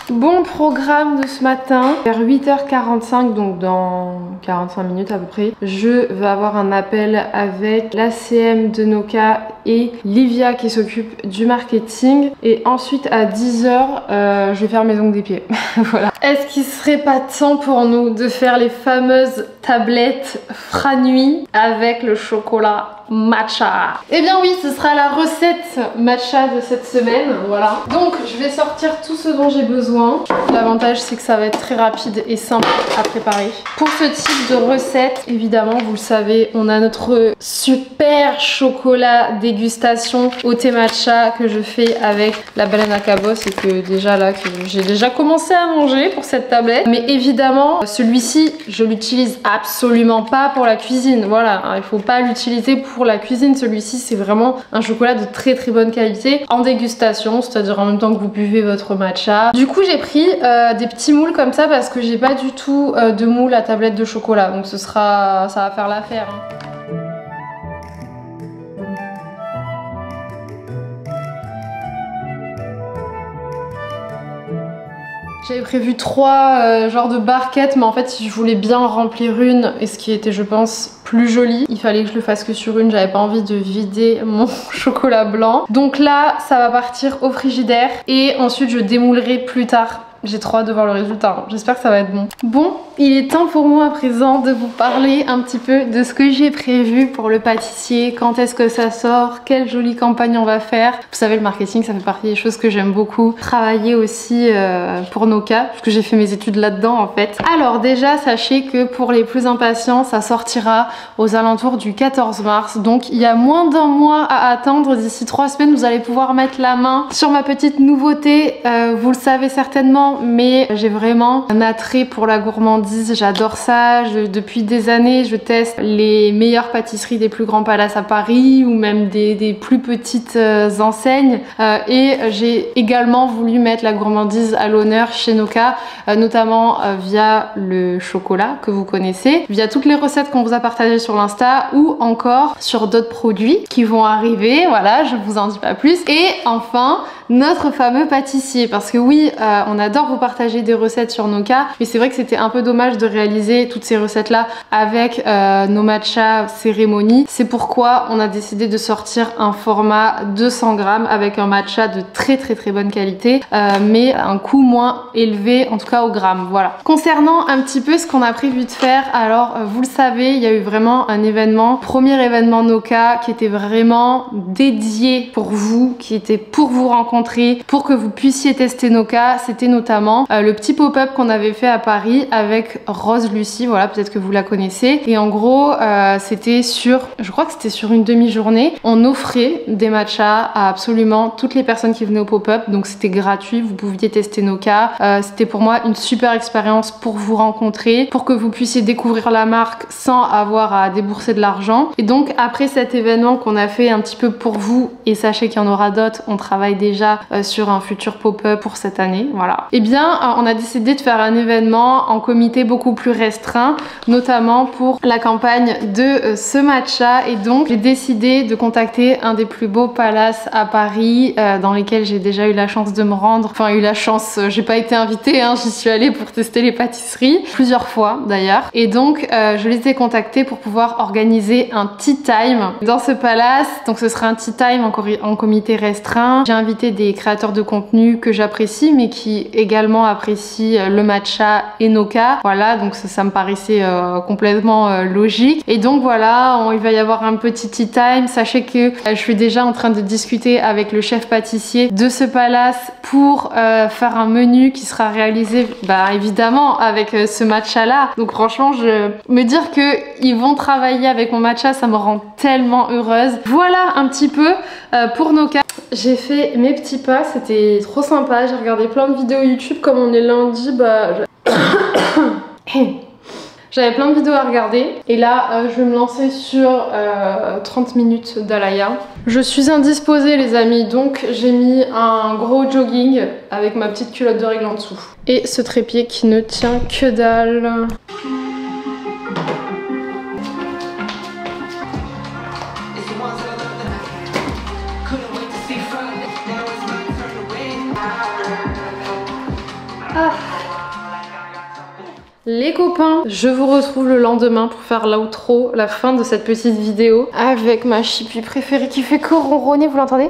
Bon programme de ce matin, vers 8h45, donc dans 45 minutes à peu près, je vais avoir un appel avec l'ACM de Noka et Livia qui s'occupe du marketing. Et ensuite à 10h, je vais faire mes ongles des pieds. Voilà. Est-ce qu'il serait pas temps pour nous de faire les fameuses tablettes Franuit avec le chocolat matcha? Eh bien oui, ce sera la recette matcha de cette semaine, voilà. Donc je vais sortir tout ce dont j'ai besoin. L'avantage c'est que ça va être très rapide et simple à préparer. Pour ce type de recette, évidemment vous le savez, on a notre super chocolat dégustation au thé matcha que je fais avec la banana cabosse et que déjà là que j'ai déjà commencé à manger pour cette tablette. Mais évidemment celui-ci je l'utilise absolument pas pour la cuisine, voilà, il faut pas l'utiliser pour la cuisine. Celui-ci c'est vraiment un chocolat de très bonne qualité en dégustation, c'est-à-dire en même temps que vous buvez votre matcha. Du coup j'ai pris des petits moules comme ça parce que j'ai pas du tout de moule à tablette de chocolat, donc ça va faire l'affaire, hein. J'avais prévu 3 genres de barquettes, mais en fait je voulais bien en remplir une, et ce qui était je pense plus joli. Il fallait que je le fasse que sur une, j'avais pas envie de vider mon chocolat blanc. Donc là, ça va partir au frigidaire et ensuite je démoulerai plus tard. J'ai trop hâte de voir le résultat, j'espère que ça va être bon. Bon, il est temps pour moi à présent de vous parler un petit peu de ce que j'ai prévu pour le pâtissier, quand est-ce que ça sort, quelle jolie campagne on va faire. Vous savez, le marketing, ça fait partie des choses que j'aime beaucoup. Travailler aussi pour Noka, parce que j'ai fait mes études là-dedans en fait. Alors déjà, sachez que pour les plus impatients, ça sortira aux alentours du 14 mars. Donc il y a moins d'un mois à attendre. D'ici 3 semaines, vous allez pouvoir mettre la main sur ma petite nouveauté. Vous le savez certainement, mais j'ai vraiment un attrait pour la gourmandise, j'adore ça. Depuis des années, je teste les meilleures pâtisseries des plus grands palaces à Paris ou même des plus petites enseignes, et j'ai également voulu mettre la gourmandise à l'honneur chez Noka, notamment via le chocolat que vous connaissez, via toutes les recettes qu'on vous a partagées sur l'Insta ou encore sur d'autres produits qui vont arriver, voilà, je vous en dis pas plus. Et enfin, notre fameux pâtissier, parce que oui, on adore vous partager des recettes sur Noka, mais c'est vrai que c'était un peu dommage de réaliser toutes ces recettes là avec nos matcha cérémonie. C'est pourquoi on a décidé de sortir un format 200 grammes avec un matcha de très bonne qualité, mais un coût moins élevé, en tout cas au gramme. Voilà. Concernant un petit peu ce qu'on a prévu de faire, alors vous le savez, il y a eu vraiment un événement, premier événement Noka qui était vraiment dédié pour vous, qui était pour vous rencontrer, pour que vous puissiez tester Noka. C'était notamment le petit pop-up qu'on avait fait à Paris avec Rose Lucie, voilà, peut-être que vous la connaissez. Et en gros, c'était sur, je crois que c'était sur une demi-journée, on offrait des matchas à absolument toutes les personnes qui venaient au pop-up, donc c'était gratuit, vous pouviez tester Noka. C'était pour moi une super expérience pour vous rencontrer, pour que vous puissiez découvrir la marque sans avoir à débourser de l'argent. Et donc après cet événement qu'on a fait un petit peu pour vous, et sachez qu'il y en aura d'autres, on travaille déjà sur un futur pop-up pour cette année, voilà. Et bien on a décidé de faire un événement en comité beaucoup plus restreint, notamment pour la campagne de ce matcha. Et donc j'ai décidé de contacter un des plus beaux palaces à Paris, dans lesquels j'ai déjà eu la chance de me rendre. Enfin eu la chance, j'ai pas été invitée, hein, j'y suis allée pour tester les pâtisseries, plusieurs fois d'ailleurs. Et donc je les ai contactés pour pouvoir organiser un tea time dans ce palace. Donc ce sera un tea time en comité restreint. J'ai invité des créateurs de contenu que j'apprécie, mais qui également apprécient le matcha et Noka. Voilà, donc ça me paraissait complètement logique. Et donc voilà, il va y avoir un petit tea time. Sachez que je suis déjà en train de discuter avec le chef pâtissier de ce palace pour faire un menu qui sera réalisé évidemment avec ce matcha là. Donc franchement, me dire que ils vont travailler avec mon matcha, ça me rend tellement heureuse. Voilà un petit peu pour Noka. J'ai fait mes petits pas, c'était trop sympa. J'ai regardé plein de vidéos YouTube, comme on est lundi, j'avais plein de vidéos à regarder. Et là, je vais me lancer sur 30 minutes d'Alaya. Je suis indisposée les amis, donc j'ai mis un gros jogging avec ma petite culotte de règle en dessous. Et ce trépied qui ne tient que dalle. Ah. Les copains, je vous retrouve le lendemain pour faire l'outro, la fin de cette petite vidéo, avec ma chipie préférée qui fait que ronronner, vous l'entendez?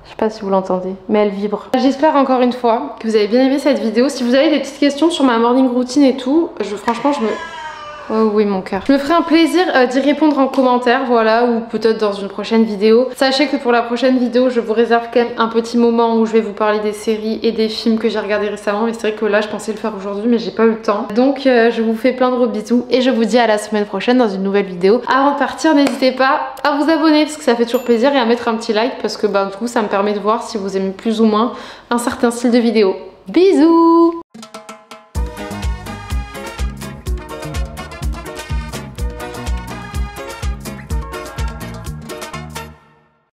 Je sais pas si vous l'entendez, mais elle vibre. J'espère encore une fois que vous avez bien aimé cette vidéo. Si vous avez des petites questions sur ma morning routine et tout, franchement je me... Oh oui mon cœur. Je me ferai un plaisir d'y répondre en commentaire, voilà, ou peut-être dans une prochaine vidéo. Sachez que pour la prochaine vidéo, je vous réserve quand même un petit moment où je vais vous parler des séries et des films que j'ai regardés récemment. Mais c'est vrai que là, je pensais le faire aujourd'hui, mais j'ai pas eu le temps. Donc je vous fais plein de gros bisous et je vous dis à la semaine prochaine dans une nouvelle vidéo. Avant de partir, n'hésitez pas à vous abonner parce que ça fait toujours plaisir et à mettre un petit like parce que du coup, ça me permet de voir si vous aimez plus ou moins un certain style de vidéo. Bisous!